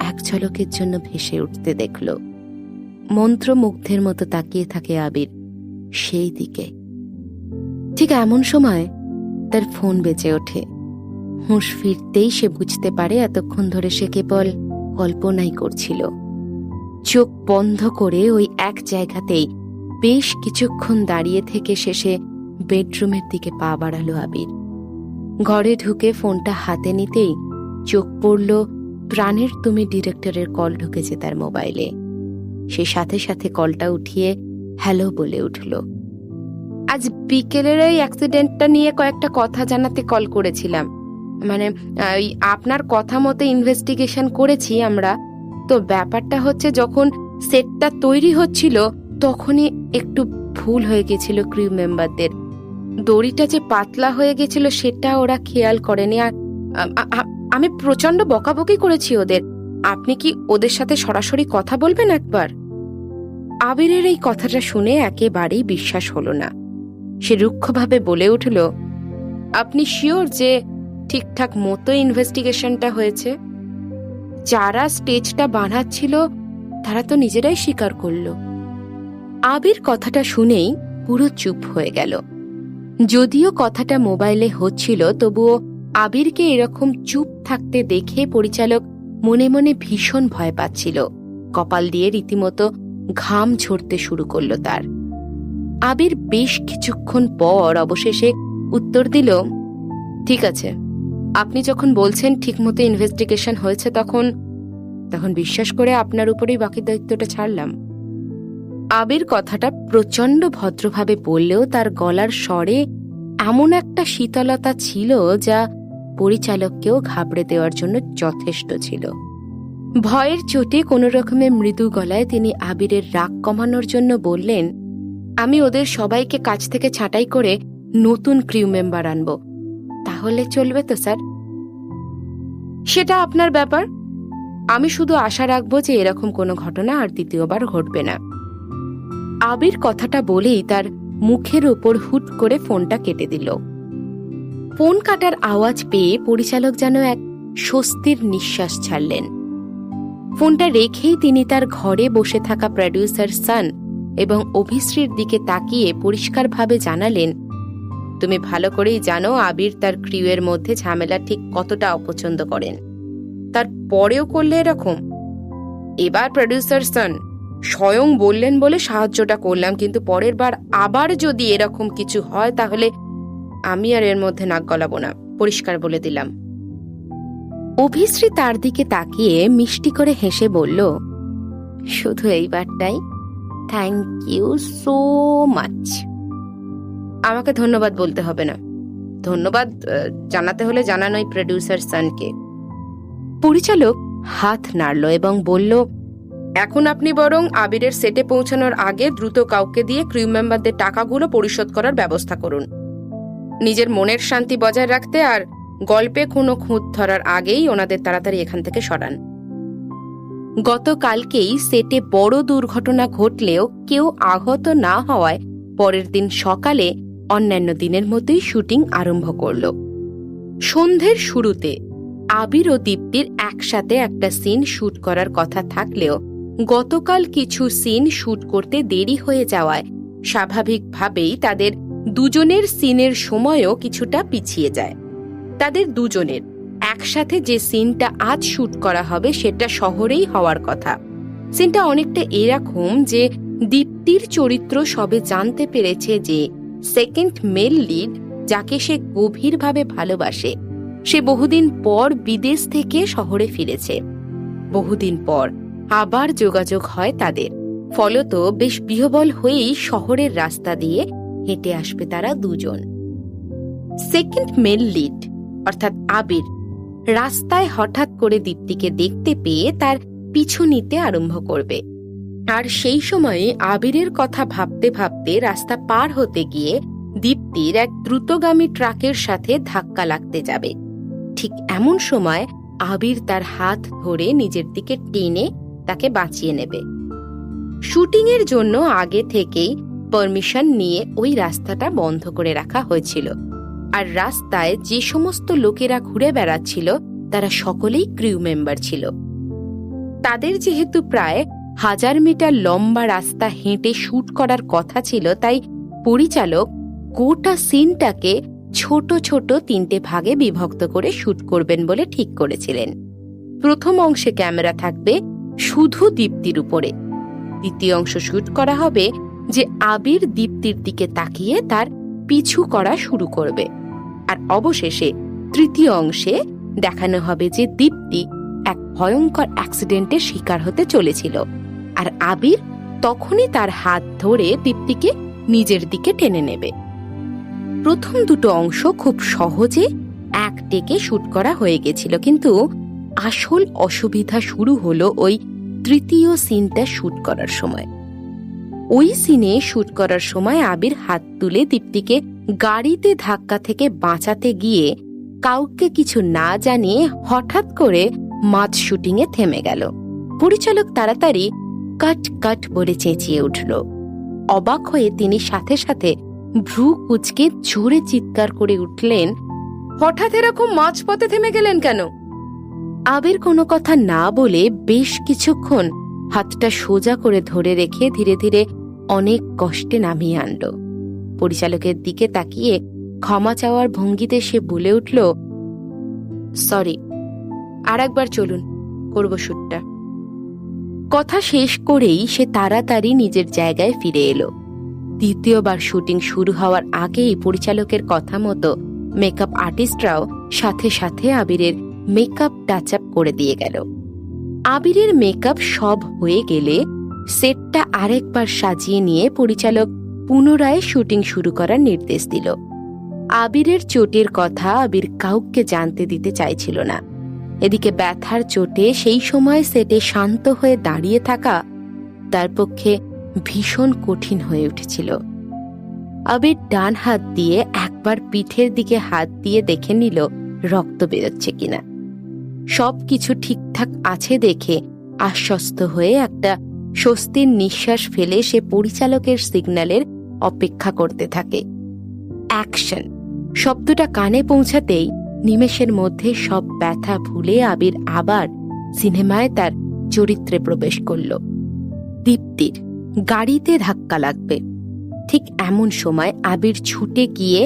এক ঝলকের জন্য ভেসে উঠতে দেখল। মন্ত্রমুগ্ধের মতো তাকিয়ে থাকে আবির সেই দিকে। ঠিক এমন সময় তার ফোন বেজে ওঠে। হুঁশ ফিরতেই সে বুঝতে পারে এতক্ষণ ধরে সে কেবল কল্পনাই করছিল। চোখ বন্ধ করে ওই এক জায়গাতেই বেশ কিছুক্ষণ দাঁড়িয়ে থেকে শেষে বেডরুমের দিকে পা বাড়ালো আবির। ঘরে ঢুকে ফোনটা হাতে নিতেই চোখ পড়ল প্রাণের তুমি ডিরেক্টরের কল ঢুকেছে তার মোবাইলে। সে সাথে সাথে কলটা উঠিয়ে হ্যালো বলে উঠল। আজ বিকেলের ওই অ্যাক্সিডেন্টটা নিয়ে কয়েকটা কথা জানাতে কল করেছিলাম। মানে আপনার কথা মতো ইনভেস্টিগেশন করেছি আমরা। তো ব্যাপারটা হচ্ছে, যখন সেটটা তৈরি হচ্ছিল তখনই একটু ভুল হয়ে গেছিল ক্রিউ মেম্বারদের। দড়িটা যে পাতলা হয়ে গেছিল সেটা ওরা খেয়াল করেনি। আর আমি প্রচন্ড বকাবকি করেছি ওদের। আপনি কি ওদের সাথে সরাসরি কথা বলবেন একবার? আবিরের এই কথাটা শুনে একেবারেই বিশ্বাস হলো না। সে রুক্ষভাবে বলে উঠল, আপনি শিওর যে ঠিকঠাক মতো ইনভেস্টিগেশনটা হয়েছে? যারা স্টেজটা বানাচ্ছিল তারা তো নিজেরাই স্বীকার করল। আবির কথাটা শুনেই পুরো চুপ হয়ে গেল। যদিও কথাটা মোবাইলে হচ্ছিল, তবুও আবিরকে এরকম চুপ থাকতে দেখে পরিচালক মনে মনে ভীষণ ভয় পাচ্ছিল। কপাল দিয়ে রীতিমতো ঘাম ঝরতে শুরু করল তার। আবির বেশ কিছুক্ষণ পর অবশেষে উত্তর দিল, ঠিক আছে, আপনি যখন বলছেন ঠিকমতো ইনভেস্টিগেশন হয়েছে তখন বিশ্বাস করে আপনার উপরেই বাকি দায়িত্বটা ছাড়লাম। আবির কথাটা প্রচন্ড ভদ্রভাবে বললেও তার গলার স্বরে এমন একটা শীতলতা ছিল যা পরিচালককেও ঘাবড়ে দেওয়ার জন্য যথেষ্ট ছিল। ভয়ের চোটে কোনো রকমে মৃদু গলায় তিনি আবিরের রাগ কমানোর জন্য বললেন, আমি ওদের সবাইকে কাজ থেকে ছাঁটাই করে নতুন ক্রিউ মেম্বার আনব। তাহলে চলবে তো স্যার? সেটা আপনার ব্যাপার। আমি শুধু আশা রাখবো যে এরকম কোনো ঘটনা আর দ্বিতীয়বার ঘটবে না। আবির কথাটা বলেই তার মুখের ওপর হুট করে ফোনটা কেটে দিল। ফোন কাটার আওয়াজ পেয়ে পরিচালক যেন এক স্বস্তির নিঃশ্বাস ছাড়লেন। ফোনটা রেখেই তিনি তার ঘরে বসে থাকা প্রডিউসার সান এবং অভিশ্রীর দিকে তাকিয়ে পরিষ্কারভাবে জানালেন, তুমি ভালো করেই জানো আবির তার ক্রিউয়ের মধ্যে ঝামেলা ঠিক কতটা অপছন্দ করেন। তার পরেও করলে এরকম? এবার প্রডিউসার সান স্বয়ং বললেন বলে সাহায্যটা করলাম, কিন্তু পরের বার আবার যদি এরকম কিছু হয় তাহলে আমি আর এর মধ্যে নাক গলাবো না, পরিষ্কার বলে দিলাম। অভিশ্রী তার দিকে তাকিয়ে মিষ্টি করে হেসে বলল, শুধু এইবারটাই? Thank you so much. আমাকে ধন্যবাদ বলতে হবে না। ধন্যবাদ জানাতে হলে জানানোই প্রডিউসার সানকে। পরিচালক হাত নাড়ল এবং বলল, এখন আপনি বরং আবিরের সেটে পৌঁছানোর আগে দ্রুত কাউকে দিয়ে ক্রিউ মেম্বারদের টাকাগুলো পরিশোধ করার ব্যবস্থা করুন। নিজের মনের শান্তি বজায় রাখতে আর গল্পে কোনো খুঁত ধরার আগেই ওনাদের তাড়াতাড়ি এখান থেকে সরান। গতকালকেই সেটে বড় দুর্ঘটনা ঘটলেও কেউ আহত না হওয়ায় পরের দিন সকালে অন্যান্য দিনের মতোই শুটিং আরম্ভ করল। সন্ধ্যের শুরুতে আবির ও দীপ্তির একসাথে একটা সিন শুট করার কথা থাকলেও গতকাল কিছু সিন শুট করতে দেরি হয়ে যাওয়ায় স্বাভাবিকভাবেই তাদের দুজনের সিনের সময়ও কিছুটা পিছিয়ে যায়। তাদের দুজনের একসাথে যে সিনটা আজ শুট করা হবে সেটা শহরেই হওয়ার কথা। সিনটা অনেকটা এরকম যে দীপ্তির চরিত্র সবে জানতে পেরেছে যে সেকেন্ড মেল লিড, যাকে সে গভীরভাবে ভালোবাসে, সে বহুদিন পর বিদেশ থেকে শহরে ফিরেছে। বহুদিন পর আবার যোগাযোগ হয় তাদের। ফলত বেশ বিহ্বল হয়েই শহরের রাস্তা দিয়ে হেঁটে আসবে তারা দুজন। সেকেন্ড মেল লিড অর্থাৎ আবির রাস্তায় হঠাৎ করে দীপ্তিকে দেখতে পেয়ে তার পিছু নিতে আরম্ভ করবে। আর সেই সময়ে আবিরের কথা ভাবতে ভাবতে রাস্তা পার হতে গিয়ে দীপ্তির এক দ্রুতগামী ট্রাকের সাথে ধাক্কা লাগতে যাবে। ঠিক এমন সময় আবির তার হাত ধরে নিজের দিকে টেনে তাকে বাঁচিয়ে নেবে। শুটিংয়ের জন্য আগে থেকেই পারমিশন নিয়ে ওই রাস্তাটা বন্ধ করে রাখা হয়েছিল, আর রাস্তায় যে সমস্ত লোকেরা ঘুরে বেড়াচ্ছিল তারা সকলেই ক্রিউ মেম্বার ছিল। তাদের যেহেতু প্রায় 1000 মিটার লম্বা রাস্তা হেঁটে শুট করার কথা ছিল, তাই পরিচালক গোটা সিনটাকে ছোট ছোট 3টে ভাগে বিভক্ত করে শুট করবেন বলে ঠিক করেছিলেন। প্রথম অংশে ক্যামেরা থাকবে শুধু দীপ্তির উপরে, দ্বিতীয় অংশ শুট করা হবে যে আবির দীপ্তির দিকে তাকিয়ে তার পিছু করা শুরু করবে, আর অবশেষে তৃতীয় অংশে দেখানো হবে যে দীপ্তি এক ভয়ঙ্কর অ্যাক্সিডেন্টের শিকার হতে চলেছিল, আর আবির তখনই তার হাত ধরে দীপ্তিকে নিজের দিকে টেনে নেবে। প্রথম দুটো অংশ খুব সহজে এক টেকে শুট করা হয়ে গেছিল, কিন্তু আসল অসুবিধা শুরু হলো ওই তৃতীয় সিনটা শুট করার সময়। ওই সিনে শুট করার সময় আবির হাত তুলে দীপ্তিকে গাড়িতে ধাক্কা থেকে বাঁচাতে গিয়ে কাউকে কিছু না জানিয়ে হঠাৎ করে মাঝ শুটিংয়ে থেমে গেল। পরিচালক তাড়াতাড়ি কাট কাট বলে চেঁচিয়ে উঠল। অবাক হয়ে তিনি সাথে সাথে ভ্রু কুঁচকে জোরে চিৎকার করে উঠলেন, হঠাৎ এরকম মাঝপথে থেমে গেলেন কেন? আবির কোনো কথা না বলে বেশ কিছুক্ষণ হাতটা সোজা করে ধরে রেখে ধীরে ধীরে অনেক কষ্টে নামিয়ে আনল। পরিচালকের দিকে তাকিয়ে ক্ষমা চাওয়ার ভঙ্গিতে সে বলে উঠল, সরি, আর একবার চলুন, করব শুটটা। কথা শেষ করেই সে তাড়াতাড়ি নিজের জায়গায় ফিরে এলো। দ্বিতীয়বার শুটিং শুরু হওয়ার আগেই পরিচালকের কথা মতো মেকআপ আর্টিস্টরাও সাথে সাথে আবিরের মেকআপ টাচ আপ করে দিয়ে গেল। আবিরের মেকআপ সব হয়ে গেলে সেটটা আরেকবার সাজিয়ে নিয়ে পরিচালক পুনরায় শুটিং শুরু করার নির্দেশ দিল। আবিরের চোটের কথা আবির কাউকে জানতে দিতে চাইছিল না। এদিকে ব্যথার চোটে সেই সময় সেটে শান্ত হয়ে দাঁড়িয়ে থাকা তার পক্ষে ভীষণ কঠিন হয়ে উঠেছিল। আবির ডান হাত দিয়ে একবার পিঠের দিকে হাত দিয়ে দেখে নিল রক্ত বেরোচ্ছে কিনা। সবকিছু ঠিকঠাক আছে দেখে আশ্বস্ত হয়ে একটা স্বস্তির নিঃশ্বাস ফেলে সে পরিচালকের সিগন্যালের অপেক্ষা করতে থাকে। অ্যাকশন শব্দটা কানে পৌঁছাতেই নিমেষের মধ্যে সব ব্যথা ভুলে আবির আবার সিনেমায় তার চরিত্রে প্রবেশ করল। দীপ্তির গাড়িতে ধাক্কা লাগবে, ঠিক এমন সময় আবির ছুটে গিয়ে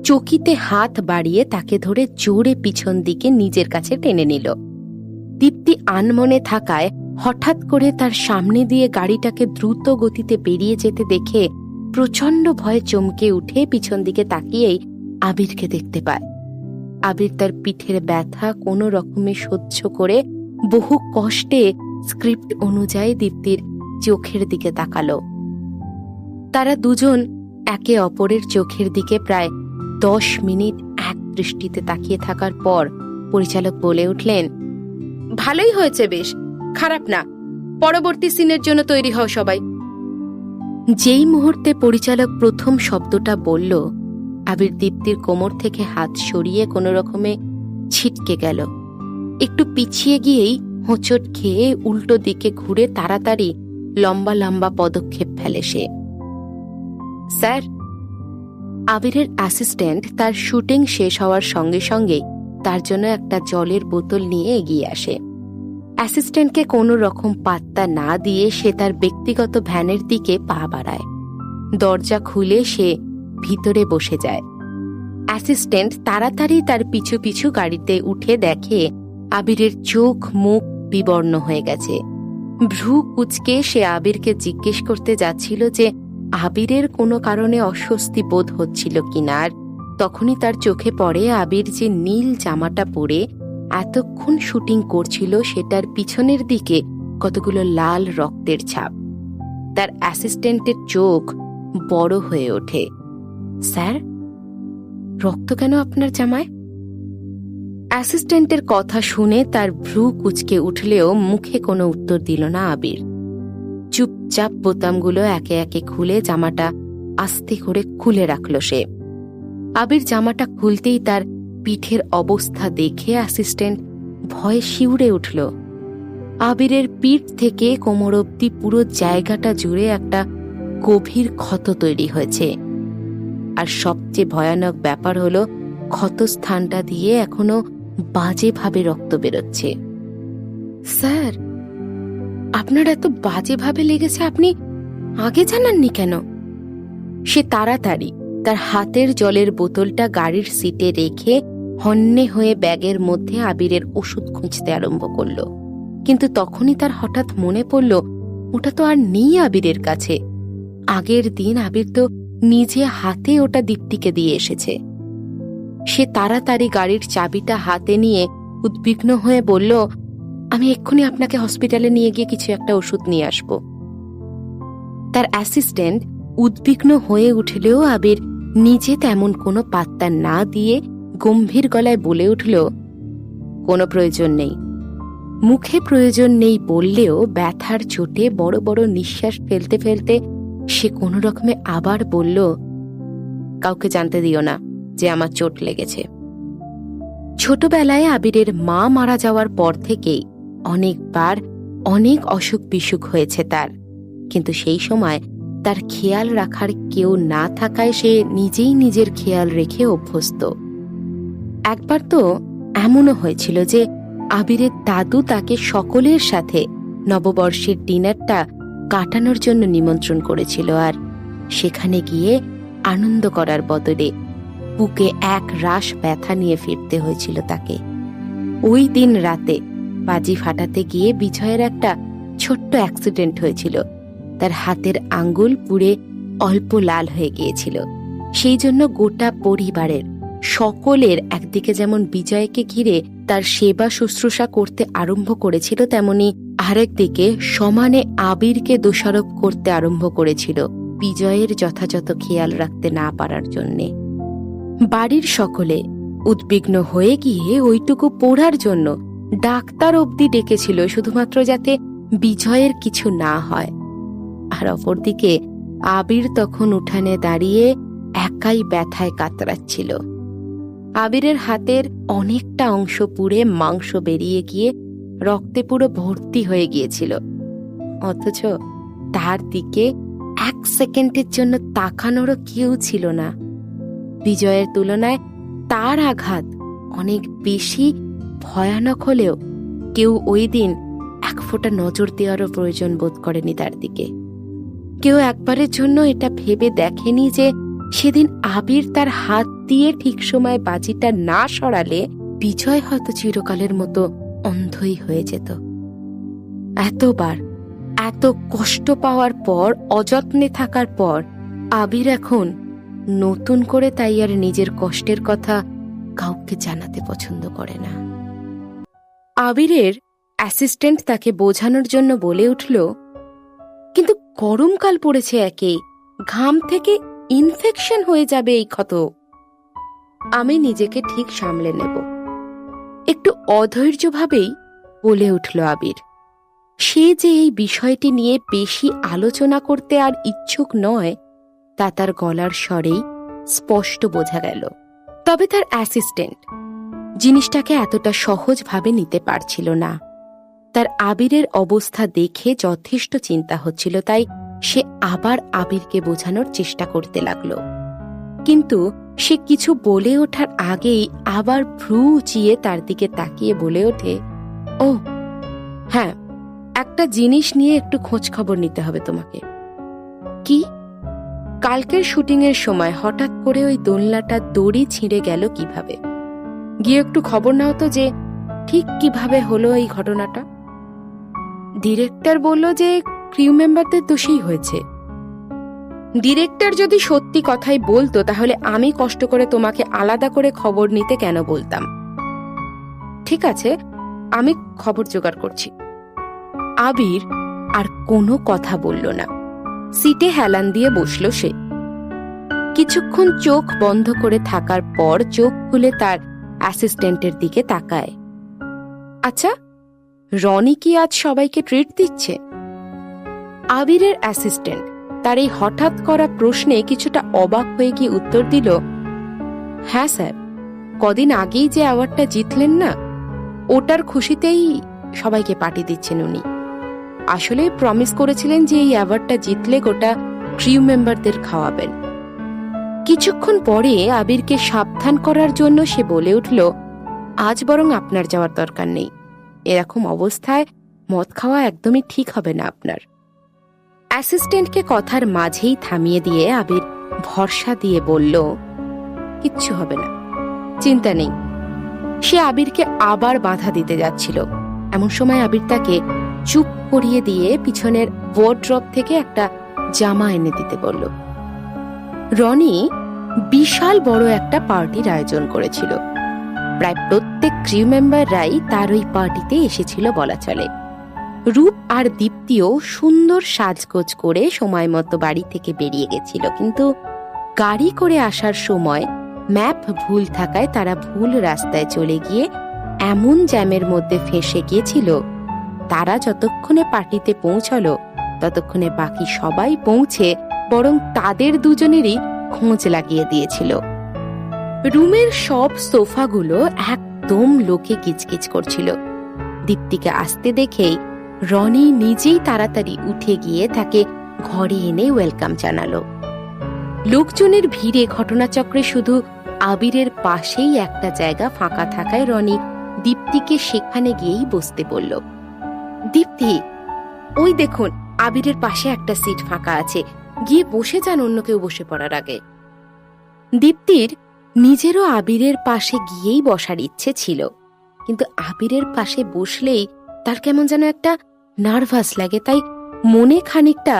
চকিতে হাত বাড়িয়ে তাকে ধরে জোরে পিছন দিকে নিজের কাছে টেনে নিল। দীপ্তি আনমনে থাকায় হঠাৎ করে তার সামনে দিয়ে গাড়িটাকে দ্রুত গতিতে বেরিয়ে যেতে দেখে প্রচণ্ড ভয়ে চমকে উঠে পিছন দিকে তাকিয়েই আবিরকে দেখতে পায়। আবির তার পিঠের ব্যথা কোনো রকমে সহ্য করে বহু কষ্টে স্ক্রিপ্ট অনুযায়ী দীপ্তির চোখের দিকে তাকালো। তারা দুজন একে অপরের চোখের দিকে প্রায় 10 মিনিট এক দৃষ্টিতে তাকিয়ে থাকার পর পরিচালক বলে উঠলেন, ভালোই হয়েছে, বেশ খারাপ না, পরবর্তী সিনের জন্য তৈরি হও সবাই। যেই মুহূর্তে পরিচালক প্রথম শব্দটা বলল, আবির দীপ্তির কোমর থেকে হাত সরিয়ে কোনো রকমে ছিটকে গেল। একটু পিছিয়ে গিয়েই হোঁচট খেয়ে উল্টো দিকে ঘুরে তাড়াতাড়ি লম্বা লম্বা পদক্ষেপ ফেলে সে। স্যার, আবিরের অ্যাসিস্ট্যান্ট তার শুটিং শেষ হওয়ার সঙ্গে সঙ্গেই তার জন্য একটা জলের বোতল নিয়ে এগিয়ে আসে। অ্যাসিস্ট্যান্টকে কোনো রকম পাত্তা না দিয়ে সে তার ব্যক্তিগত ভ্যানের দিকে পা বাড়ায়। দরজা খুলে সে ভিতরে বসে যায়। অ্যাসিস্ট্যান্ট তাড়াতাড়ি তার পিছু পিছু গাড়িতে উঠে দেখে আবিরের চোখ মুখ বিবর্ণ হয়ে গেছে। ভ্রু কুঁচকে সে আবিরকে জিজ্ঞেস করতে যাচ্ছিল যে আবিরের কোনো কারণে অস্বস্তি বোধ হচ্ছিল কিনা, আর তখনই তার চোখে পড়ে আবির যে নীল জামাটা পরে এতক্ষণ শুটিং করছিল সেটার পিছনের দিকে কতগুলো লাল রক্তের ছাপ। তার অ্যাসিস্ট্যান্টের চোখ বড় হয়ে ওঠে। স্যার, রক্ত কেন আপনার জামায়? অ্যাসিস্ট্যান্টের কথা শুনে তার ভ্রু কুঁচকে উঠলেও মুখে কোনো উত্তর দিল না আবির। চুপচাপ বোতামগুলো একে একে খুলে জামাটা আস্তে করে খুলে রাখল সে। আবির জামাটা খুলতেই তার পিঠের অবস্থা দেখে অ্যাসিস্ট্যান্ট ভয়ে শিউরে উঠল। আবিরের পিঠ থেকে কোমর অবধি পুরো জায়গাটা জুড়ে একটা গভীর ক্ষত তৈরি হয়েছে। আর সবচেয়ে ভয়ানক ব্যাপার হলো ক্ষতস্থানটা দিয়ে এখনো বাজেভাবে রক্ত বেরোচ্ছে। স্যার, আপনার এত বাজেভাবে লেগেছে, আপনি আগে জানাননি কেন? সে তাড়াতাড়ি তার হাতের জলের বোতলটা গাড়ির সিটে রেখে হন্যে হয়ে ব্যাগের মধ্যে আবিরের ওষুধ খুঁজতে আরম্ভ করল। কিন্তু তখনই তার হঠাৎ মনে পড়ল ওটা তো আর নেই আবিরের কাছে। আগের দিন আবির তো নিজে হাতে ওটা দীপ্তিকে দিয়ে এসেছে। সে তাড়াতাড়ি গাড়ির চাবিটা হাতে নিয়ে উদ্বিগ্ন হয়ে বলল, আমি এক্ষুনি আপনাকে হসপিটালে নিয়ে গিয়ে কিছু একটা ওষুধ নিয়ে আসব। তার অ্যাসিস্ট্যান্ট উদ্বিগ্ন হয়ে উঠলেও আবির নিজে তেমন কোনো পাত্তা না দিয়ে গম্ভীর গলায় বলে উঠল, কোনো প্রয়োজন নেই। মুখে প্রয়োজন নেই বললেও ব্যথার চোটে বড় বড় নিঃশ্বাস ফেলতে ফেলতে সে কোনো রকমে আবার বলল, কাউকে জানতে দিও না যে আমার চোট লেগেছে। ছোটবেলায় আবিরের মা মারা যাওয়ার পর থেকেই অনেকবার অনেক অসুখ বিসুখ হয়েছে তার, কিন্তু সেই সময় তার খেয়াল রাখার কেউ না থাকায় সে নিজেই নিজের খেয়াল রেখে অভ্যস্ত। একবার তো এমনও হয়েছিল যে আবিরের দাদু তাকে সকলের সাথে নববর্ষের ডিনারটা কাটানোর জন্য নিমন্ত্রণ করেছিল, আর সেখানে গিয়ে আনন্দ করার বদলে বুকে এক রাশ ব্যথা নিয়ে ফিরতে হয়েছিল তাকে। ওই দিন রাতে বাজি ফাটাতে গিয়ে বিজয়ের একটা ছোট্ট অ্যাক্সিডেন্ট হয়েছিল। তার হাতের আঙ্গুল পুড়ে অল্প লাল হয়ে গিয়েছিল। সেই জন্য গোটা পরিবারের সকলের একদিকে যেমন বিজয়কে ঘিরে তার সেবা শুশ্রূষা করতে আরম্ভ করেছিল, তেমনি আরেকদিকে সমানে আবিরকে দোষারোপ করতে আরম্ভ করেছিল বিজয়ের যথাযথ খেয়াল রাখতে না পারার জন্যে। বাড়ির সকলে উদ্বিগ্ন হয়ে গিয়ে ওইটুকু পড়ার জন্য ডাক্তার অবধি ডেকেছিল, শুধুমাত্র যাতে বিজয়ের কিছু না হয়। আর অপরদিকে আবির তখন উঠানে দাঁড়িয়ে একাই ব্যথায় কাতরাচ্ছিল। আবিরের হাতের অনেকটা অংশ পুড়ে মাংস বেরিয়ে গিয়ে রক্তে পুরো ভর্তি হয়ে গিয়েছিল, অথচ তার দিকে এক সেকেন্ডের জন্য তাকানোরও কেউ ছিল না। বিজয়ের তুলনায় তার আঘাত অনেক বেশি ভয়ানক হলেও কেউ ওই দিন এক ফোঁটা নজর দেওয়ারও প্রয়োজন বোধ করেনি তার দিকে। কেউ একবারের জন্য এটা ভেবে দেখেনি যে সেদিন আবির তার হাত দিয়ে ঠিক সময় বাজিটা না সরালে বিজয় হয়তো চিরকালের মতো অন্ধই হয়ে যেত। এতবার এত কষ্ট পাওয়ার পর, অযত্নে থাকার পর আবির এখন নতুন করে তাই আর নিজের কষ্টের কথা কাউকে জানাতে পছন্দ করে না। আবিরের অ্যাসিস্ট্যান্ট তাকে বোঝানোর জন্য বলে উঠল, কিন্তু গরমকাল পড়েছে, একে ঘাম থেকে ইনফেকশন হয়ে যাবে এই ক্ষত। আমি নিজেকে ঠিক সামলে নেব, একটু অধৈর্যভাবেই বলে উঠল আবির। সে যে এই বিষয়টি নিয়ে বেশি আলোচনা করতে আর ইচ্ছুক নয় তা তার গলার স্বরেই স্পষ্ট বোঝা গেল। তবে তার অ্যাসিস্ট্যান্ট জিনিসটাকে এতটা সহজভাবে নিতে পারছিল না। তার আবিরের অবস্থা দেখে যথেষ্ট চিন্তা হচ্ছিল, তাই সে আবার আবিরকে বোঝানোর চেষ্টা করতে লাগল। কিন্তু সে কিছু বলে ওঠার আগেই আবার ভ্রু উঁচিয়ে তার দিকে তাকিয়ে বলে ওঠে, ও হ্যাঁ, একটা জিনিস নিয়ে একটু খোঁজ খবর নিতে হবে তোমাকে। কি? কালকের শুটিংয়ের সময় হঠাৎ করে ওই দোলনাটা দড়ি ছিঁড়ে গেল কিভাবে? গিয়ে একটু খবর নাও তো যে ঠিক কিভাবে হলো এই ঘটনাটা। ডিরেক্টর বলল যে ক্রিউ মেম্বারদের দোষেই হয়েছে। ডিরেক্টর যদি সত্যি কথাই বলতো তাহলে আমি কষ্ট করে তোমাকে আলাদা করে খবর নিতে কেন বলতাম? ঠিক আছে, আমি খবর জোগাড় করছি। আবির আর কোনো কথা বলল না, সিটে হেলান দিয়ে বসল সে। কিছুক্ষণ চোখ বন্ধ করে থাকার পর চোখ খুলে তার অ্যাসিস্ট্যান্টের দিকে তাকায়। আচ্ছা, রনি কি আজ সবাইকে ট্রিট দিচ্ছে? আবিরের অ্যাসিস্ট্যান্ট তার এই হঠাৎ করা প্রশ্নে কিছুটা অবাক হয়ে গিয়ে উত্তর দিল, হ্যাঁ স্যার, কদিন আগেই যে অ্যাওয়ার্ডটা জিতলেন না, ওটার খুশিতেই সবাইকে পার্টি দিচ্ছেন উনি। আসলে প্রমিস করেছিলেন যে এই অ্যাওয়ার্ডটা জিতলে গোটা ক্রিউ মেম্বারদের খাওয়াবেন। কিছুক্ষণ পরে আবিরকে সাবধান করার জন্য সে বলে উঠল, আজ বরং আপনার যাওয়ার দরকার নেই। এরকম অবস্থায় মদ খাওয়া একদমই ঠিক হবে না আপনার। অ্যাসিস্ট্যান্টকে কথার মাঝেই থামিয়ে দিয়ে আবির ভরসা দিয়ে বলল, কিচ্ছু হবে না, চিন্তা নেই। সে আবিরকে আবার বাধা দিতে যাচ্ছিল, এমন সময় আবির তাকে চুপ করিয়ে দিয়ে পিছনের ওয়ার্ড্রপ থেকে একটা জামা এনে দিতে বলল। রনি বিশাল বড় একটা পার্টির আয়োজন করেছিল। প্রায় প্রত্যেক ক্রিউ মেম্বাররাই তার ওই পার্টিতে এসেছিল বলা চলে। রূপ আর দীপ্তিও সুন্দর সাজগোজ করে সময় মতো বাড়ি থেকে বেরিয়ে গেছিল, কিন্তু গাড়ি করে আসার সময় ম্যাপ ভুল থাকায় তারা ভুল রাস্তায় চলে গিয়ে এমন জ্যামের মধ্যে ফেঁসে গিয়েছিল, তারা যতক্ষণে পার্টিতে পৌঁছল ততক্ষণে বাকি সবাই পৌঁছে বরং তাদের দুজনেরই খোঁজ লাগিয়ে দিয়েছিল। রুমের সব সোফাগুলো একদম লোকে কিচকিচ করছিল। দীপ্তিকে আসতে দেখেই রনি নিজেই তাড়াতাড়ি উঠে গিয়ে তাকে ঘরে এনে ওয়েলকাম জানালো। লোকজনের ভিড়ে ঘটনাচক্রে শুধু আবিরের পাশেই একটা জায়গা ফাঁকা থাকায় রনি দীপ্তিকে সেখানে গিয়েই বসতে বলল। দীপ্তি, ওই দেখুন আবিরের পাশে একটা সিট ফাঁকা আছে, গিয়ে বসে যান অন্য কেউ বসে পড়ার আগে। দীপ্তির নিজেরও আবিরের পাশে গিয়েই বসার ইচ্ছে ছিল, কিন্তু আবিরের পাশে বসলেই তার কেমন যেন একটা নার্ভাস লাগে, তাই মনে খানিকটা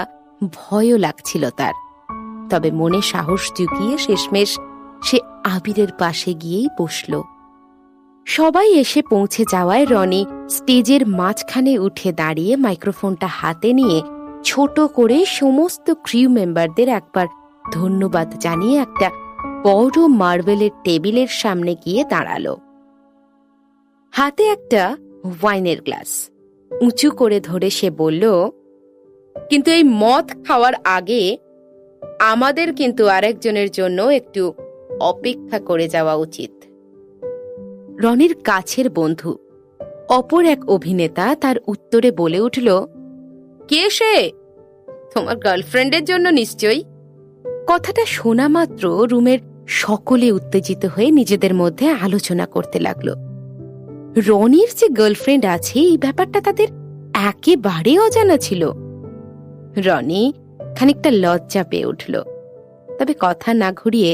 ভয়ও লাগছিল তার। তবে মনে সাহস জুগিয়ে শেষমেশ সে আবিরের পাশে গিয়েই বসল। সবাই এসে পৌঁছে যাওয়ায় রনি স্টেজের মাঝখানে উঠে দাঁড়িয়ে মাইক্রোফোনটা হাতে নিয়ে ছোট করে সমস্ত ক্রিউ মেম্বারদের একবার ধন্যবাদ জানিয়ে একটা বড় মার্বেলের টেবিলের সামনে গিয়ে দাঁড়ালো। হাতে একটা ওয়াইনের গ্লাস উঁচু করে ধরে সে বলল, কিন্তু এই মদ খাওয়ার আগে আমাদের কিন্তু আরেকজনের জন্য একটু অপেক্ষা করে যাওয়া উচিত। রনির কাছের বন্ধু অপর এক অভিনেতা তার উত্তরে বলে উঠল, কে সে? তোমার গার্লফ্রেন্ডের জন্য নিশ্চয়ই। কথাটা শোনা মাত্র রুমের সকলে উত্তেজিত হয়ে নিজেদের মধ্যে আলোচনা করতে লাগলো। রনির যে গার্লফ্রেন্ড আছে এই ব্যাপারটা তাদের একেবারে অজানা ছিল। রনি খানিকটা লজ্জা পেয়ে উঠল, তবে কথা না ঘুরিয়ে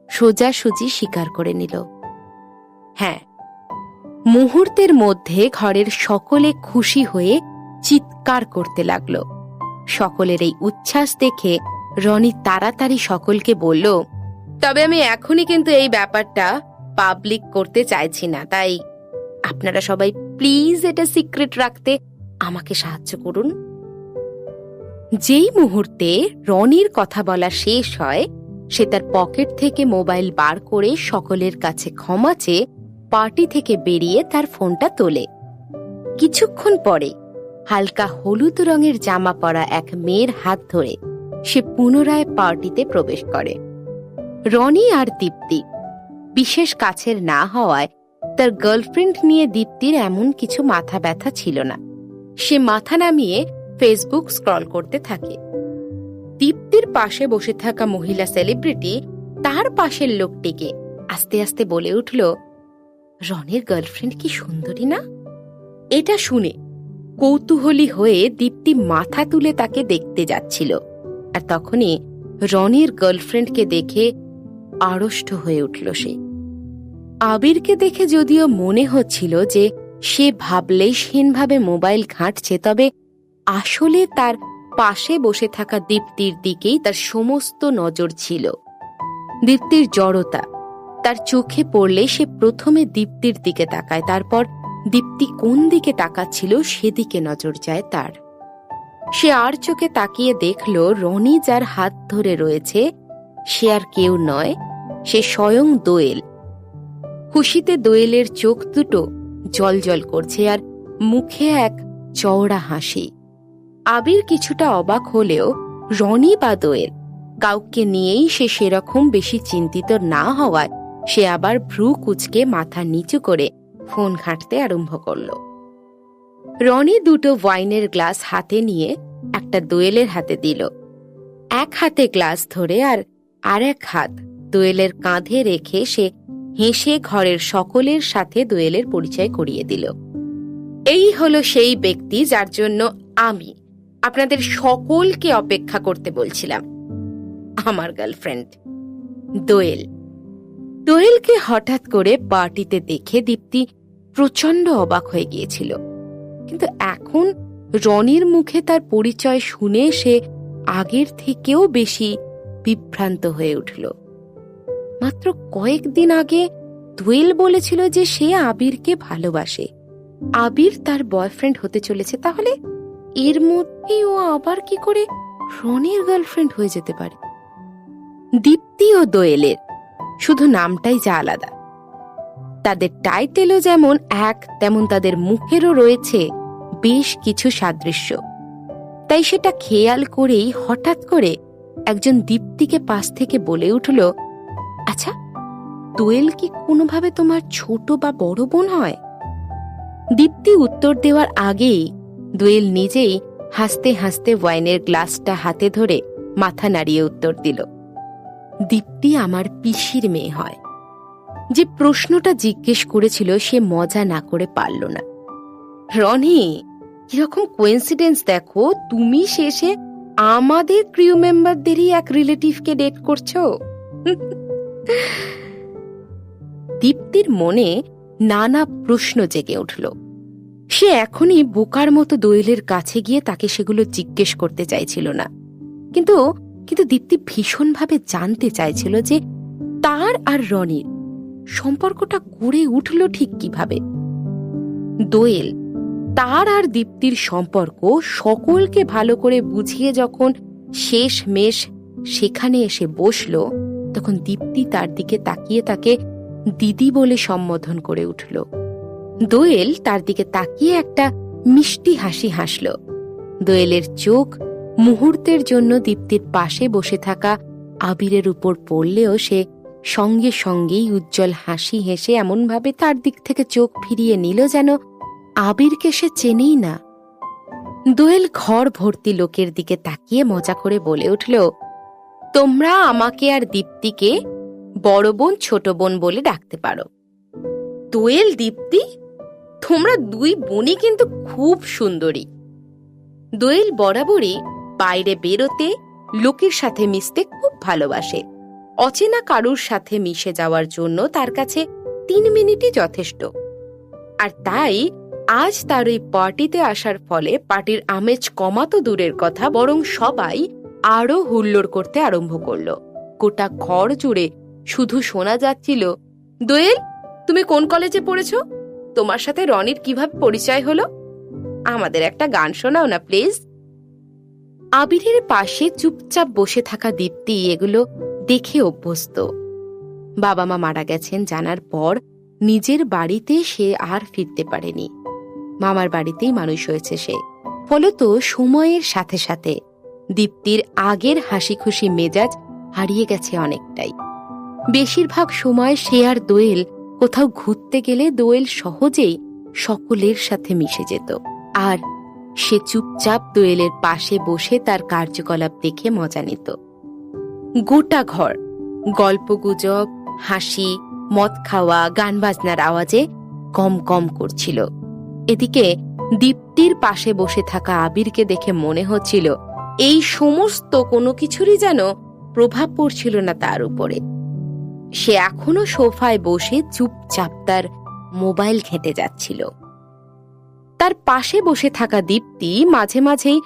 সোজাসুজি স্বীকার করে নিল। হ্যাঁ, মুহূর্তের মধ্যে ঘরের সকলে খুশি হয়ে চিৎকার করতে লাগলো। সকলের এই উচ্ছ্বাস দেখে রনি তাড়াতাড়ি সকলকে বলল, তবে আমি এখনই কিন্তু এই ব্যাপারটা পাবলিক করতে চাইছি না, তাই আপনারা সবাই প্লিজ এটা সিক্রেট রাখতে আমাকে সাহায্য করুন। যেই মুহূর্তে রনির কথা বলা শেষ হয়, সে তার পকেট থেকে মোবাইল বার করে সকলের কাছে ক্ষমা চেয়ে পার্টি থেকে বেরিয়ে তার ফোনটা তোলে। কিছুক্ষণ পরে হালকা হলুদ রঙের জামা পরা এক মেয়ের হাত ধরে সে পুনরায় পার্টিতে প্রবেশ করে। রনি আর দীপ্তি বিশেষ কাছের না হওয়ায় তার গার্লফ্রেন্ড নিয়ে দীপ্তির এমন কিছু মাথা ব্যথা ছিল না। সে মাথা নামিয়ে ফেসবুক স্ক্রল করতে থাকে। দীপ্তির পাশে বসে থাকা মহিলা সেলিব্রিটি তার পাশের লোকটিকে আস্তে আস্তে বলে উঠল, রনির গার্লফ্রেন্ড কি সুন্দরী না? এটা শুনে কৌতূহলী হয়ে দীপ্তি মাথা তুলে তাকে দেখতে যাচ্ছিল, আর তখনই রনির গার্লফ্রেন্ডকে দেখে আড়ষ্ট হয়ে উঠল সে। আবিরকে দেখে যদিও মনে হচ্ছিল যে সে ভাবলেশহীনভাবে মোবাইল ঘাঁটছে, তবে আসলে তার পাশে বসে থাকা দীপ্তির দিকেই তার সমস্ত নজর ছিল। দীপ্তির জড়তা তার চোখে পড়লে সে প্রথমে দীপ্তির দিকে তাকায়, তারপর দীপ্তি কোন দিকে তাকাচ্ছিল সেদিকে নজর যায় তার। সে আর চোখে তাকিয়ে দেখল রনি যার হাত ধরে রয়েছে সে আর কেউ নয়, সে স্বয়ং দোয়েল। খুশিতে দোয়েলের চোখ দুটো জলজল করছে আর মুখে এক চওড়া হাসি। আবির কিছুটা অবাক হলেও রনি বা দোয়েল কাউকে নিয়েই সে সেরকম বেশি চিন্তিত না হওয়ায় সে আবার ভ্রু কুঁচকে মাথা নিচু করে ফোন ঘাঁটতে আরম্ভ করল। রনি দুটো ওয়াইনের গ্লাস হাতে নিয়ে একটা দোয়েলের হাতে দিল। এক হাতে গ্লাস ধরে আর এক হাত দোয়েলের কাঁধে রেখে সে হেসে ঘরের সকলের সাথে দোয়েলের পরিচয় করিয়ে দিল। এই হলো সেই ব্যক্তি যার জন্য আমি আপনাদের সকলকে অপেক্ষা করতে বলছিলাম, আমার গার্লফ্রেন্ড দোয়েল। দোয়েলকে হঠাৎ করে পার্টিতে দেখে দীপ্তি প্রচন্ড অবাক হয়ে গিয়েছিল, কিন্তু এখন রনির মুখে তার পরিচয় শুনে সে আগের থেকেও বেশি বিভ্রান্ত হয়ে উঠল। মাত্র কয়েকদিন আগে দোয়েল বলেছিল যে সে আবিরকে ভালোবাসে, আবির তার বয়ফ্রেন্ড হতে চলেছে, তাহলে এর মধ্যেই ও আবার কি করে রনির গার্লফ্রেন্ড হয়ে যেতে পারে? দীপ্তি ও দোয়েলের শুধু নামটাই যা আলাদা, তাদের টাইটেলও যেমন এক তেমন তাদের মুখেরও রয়েছে বেশ কিছু সাদৃশ্য। তাই সেটা খেয়াল করেই হঠাৎ করে একজন দীপ্তিকে পাশ থেকে বলে উঠল, আচ্ছা, দোয়েল কি কোনোভাবে তোমার ছোট বা বড় বোন হয়? দীপ্তি উত্তর দেওয়ার আগেই দোয়েল নিজেই হাসতে হাসতে ওয়াইনের গ্লাসটা হাতে ধরে মাথা নাড়িয়ে উত্তর দিল, দীপ্তি আমার পিসির মেয়ে হয়। যে প্রশ্নটা জিজ্ঞেস করেছিল সে মজা না করে পারল না। রনি, কিরকম কোইন্সিডেন্স দেখো, তুমি শেষে আমাদের ক্রিউ মেম্বারদেরই এক রিলেটিভকে ডেট করছো। দীপ্তির মনে নানা প্রশ্ন জেগে উঠল। সে এখনই বোকার মতো দোয়েলের কাছে গিয়ে তাকে সেগুলো জিজ্ঞেস করতে চাইছিল না, কিন্তু দীপ্তি ভীষণভাবে জানতে চাইছিল যে তার আর রনির সম্পর্কটা গড়ে উঠল ঠিক কিভাবে। দোয়েল তার আর দীপ্তির সম্পর্ক সকলকে ভালো করে বুঝিয়ে যখন শেষমেশ সেখানে এসে বসল, তখন দীপ্তি তার দিকে তাকিয়ে তাকে দিদি বলে সম্বোধন করে উঠল। দোয়েল তার দিকে তাকিয়ে একটা মিষ্টি হাসি হাসল। দোয়েলের চোখ মুহূর্তের জন্য দীপ্তির পাশে বসে থাকা আবিরের উপর পড়লেও সে সঙ্গে সঙ্গেই উজ্জ্বল হাসি হেসে এমনভাবে তার দিক থেকে চোখ ফিরিয়ে নিল যেন আবিরকে সে চেনেই না। দোয়েল ঘর ভর্তি লোকের দিকে তাকিয়ে মজা করে বলে উঠল, তোমরা আমাকে আর দীপ্তিকে বড় বোন ছোট বোন বলে ডাকতে পারো। দোয়েল, দীপ্তি, তোমরা দুই বোনই কিন্তু খুব সুন্দরী। দোয়েল বরাবরই বাইরে বেরোতে, লোকের সাথে মিশতে খুব ভালোবাসে। অচেনা কারুর সাথে মিশে যাওয়ার জন্য তার কাছে 3 মিনিটই যথেষ্ট। আর তাই আজ তার ওই পার্টিতে আসার ফলে পার্টির আমেজ কমা তো দূরের কথা, বরং সবাই আরো হুল্লোড় করতে আরম্ভ করল। গোটা ঘর জুড়ে শুধু শোনা যাচ্ছিল, দোয়েল, তুমি কোন কলেজে পড়েছো? তোমার সাথে রনির কিভাবে পরিচয় হলো? আমাদের একটা গান শোনাও না প্লিজ। আবিরের পাশে চুপচাপ বসে থাকা দীপ্তি এগুলো দেখে অভ্যস্ত। বাবা মা মারা গেছেন জানার পর নিজের বাড়িতে সে আর ফিরতে পারেনি। মামার বাড়িতেই মানুষ হয়েছে সে। ফলত সময়ের সাথে সাথে দীপ্তির আগের হাসি খুশি মেজাজ হারিয়ে গেছে অনেকটাই। বেশিরভাগ সময় সে আর দোয়েল কোথাও ঘুরতে গেলে দোয়েল সহজেই সকলের সাথে মিশে যেত, আর সে চুপচাপ দোয়েলের পাশে বসে তার কার্যকলাপ দেখে মজা নিত। গোটা ঘর গল্পগুজব, হাসি, মদ খাওয়া, গান বাজনার আওয়াজে কম কম করছিল। এদিকে দীপ্তির পাশে বসে থাকা আবিরকে দেখে মনে হচ্ছিল এই সমস্ত কোনো কিছুরই যেন প্রভাব পড়ছিল না তার উপরে। সে এখনো সোফায় বসে চুপচাপ তার মোবাইল ঘেঁটে যাচ্ছিল। তার পাশে বসে থাকা দীপ্তি মাঝে মাঝেই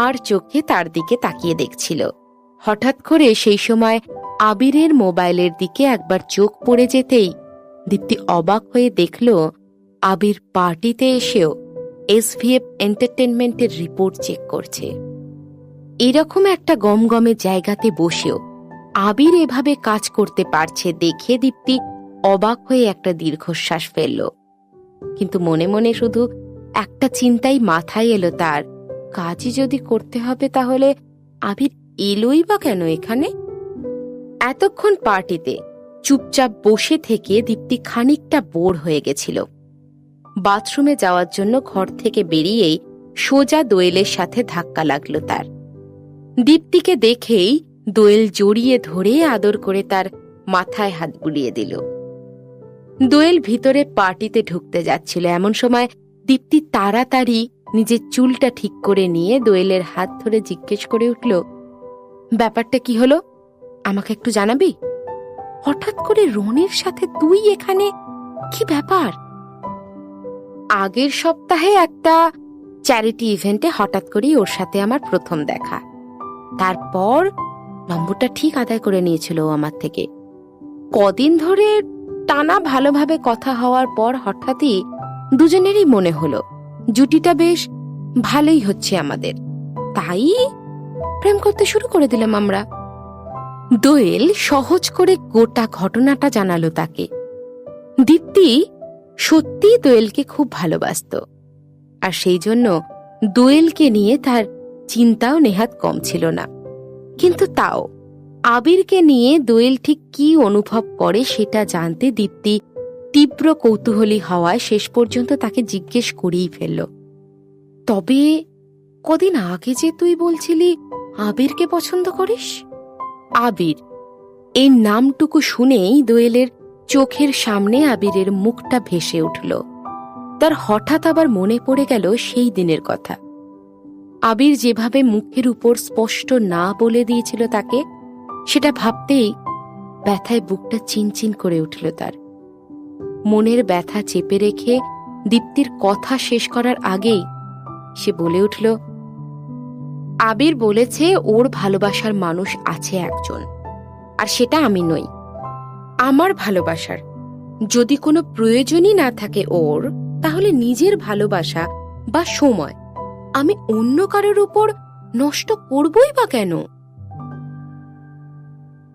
আর চোখে তার দিকে তাকিয়ে দেখছিল। হঠাৎ করে সেই সময় আবিরের মোবাইলের দিকে একবার চোখ পড়ে যেতেই দীপ্তি অবাক হয়ে দেখল আবির পার্টিতে এসেও এসভিএফ এন্টারটেনমেন্টের রিপোর্ট চেক করছে। এরকম একটা গমগমে জায়গাতে বসেও আবির এভাবে কাজ করতে পারছে দেখে দীপ্তি অবাক হয়ে একটা দীর্ঘশ্বাস ফেলল। কিন্তু মনে মনে শুধু একটা চিন্তাই মাথায় এলো তার, কাজই যদি করতে হবে তাহলে আবির এলোই বা কেন এখানে? এতক্ষণ পার্টিতে চুপচাপ বসে থেকে দীপ্তি খানিকটা বোর হয়ে গেছিল। বাথরুমে যাওয়ার জন্য ঘর থেকে বেরিয়েই সোজা দোয়েলের সাথে ধাক্কা লাগলো তার। দীপ্তিকে দেখেই দোয়েল জড়িয়ে ধরে আদর করে তার মাথায় হাত বুলিয়ে দিল। দোয়েল ভিতরে পার্টিতে ঢুকতে যাচ্ছিল, এমন সময় দীপ্তি তাড়াতাড়ি নিজের চুলটা ঠিক করে নিয়ে দোয়েলের হাত ধরে জিজ্ঞেস করে উঠল, ব্যাপারটা কি হলো, আমাকে একটু জানাবি? হঠাৎ করে রনির সাথে তুই এখানে, কি ব্যাপার? আগের সপ্তাহে একটা চ্যারিটি ইভেন্টে হঠাৎ করেই ওর সাথে আমার প্রথম দেখা। তারপর নম্বরটা ঠিক আদায় করে নিয়েছিল ও আমার থেকে। কদিন ধরে টানা ভালোভাবে কথা হওয়ার পর হঠাৎই দুজনেরই মনে হলো জুটিটা বেশ ভালোই হচ্ছে আমাদের, তাই প্রেম করতে শুরু করে দিলাম আমরা। দোয়েল সহজ করে গোটা ঘটনাটা জানালো তাকে। দীপ্তি সত্যি দোয়েলকে খুব ভালোবাসত, আর সেই জন্য দোয়েলকে নিয়ে তার চিন্তাও নেহাত কম ছিল না। কিন্তু তাও আবিরকে নিয়ে দোয়েল ঠিক কি অনুভব করে সেটা জানতে দীপ্তি তীব্র কৌতূহলী হওয়ায় শেষ পর্যন্ত তাকে জিজ্ঞেস করেই ফেলল, তবে কদিন আগে যে তুই বলছিলি আবিরকে পছন্দ করিস? আবির, এই নামটুকু শুনেই দোয়েলের চোখের সামনে আবিরের মুখটা ভেসে উঠল। তার হঠাৎ আবার মনে পড়ে গেল সেই দিনের কথা। আবির যেভাবে মুখের উপর স্পষ্ট না বলে দিয়েছিল তাকে, সেটা ভাবতেই ব্যথায় বুকটা চিনচিন করে উঠল তার। মনের ব্যথা চেপে রেখে দীপ্তির কথা শেষ করার আগেই সে বলে উঠল, আবির বলেছে ওর ভালোবাসার মানুষ আছে একজন, আর সেটা আমি নই। আমার ভালোবাসার যদি কোনো প্রয়োজনই না থাকে ওর, তাহলে নিজের ভালোবাসা বা সময় আমি অন্য কারোর উপর নষ্ট করবই বা কেন?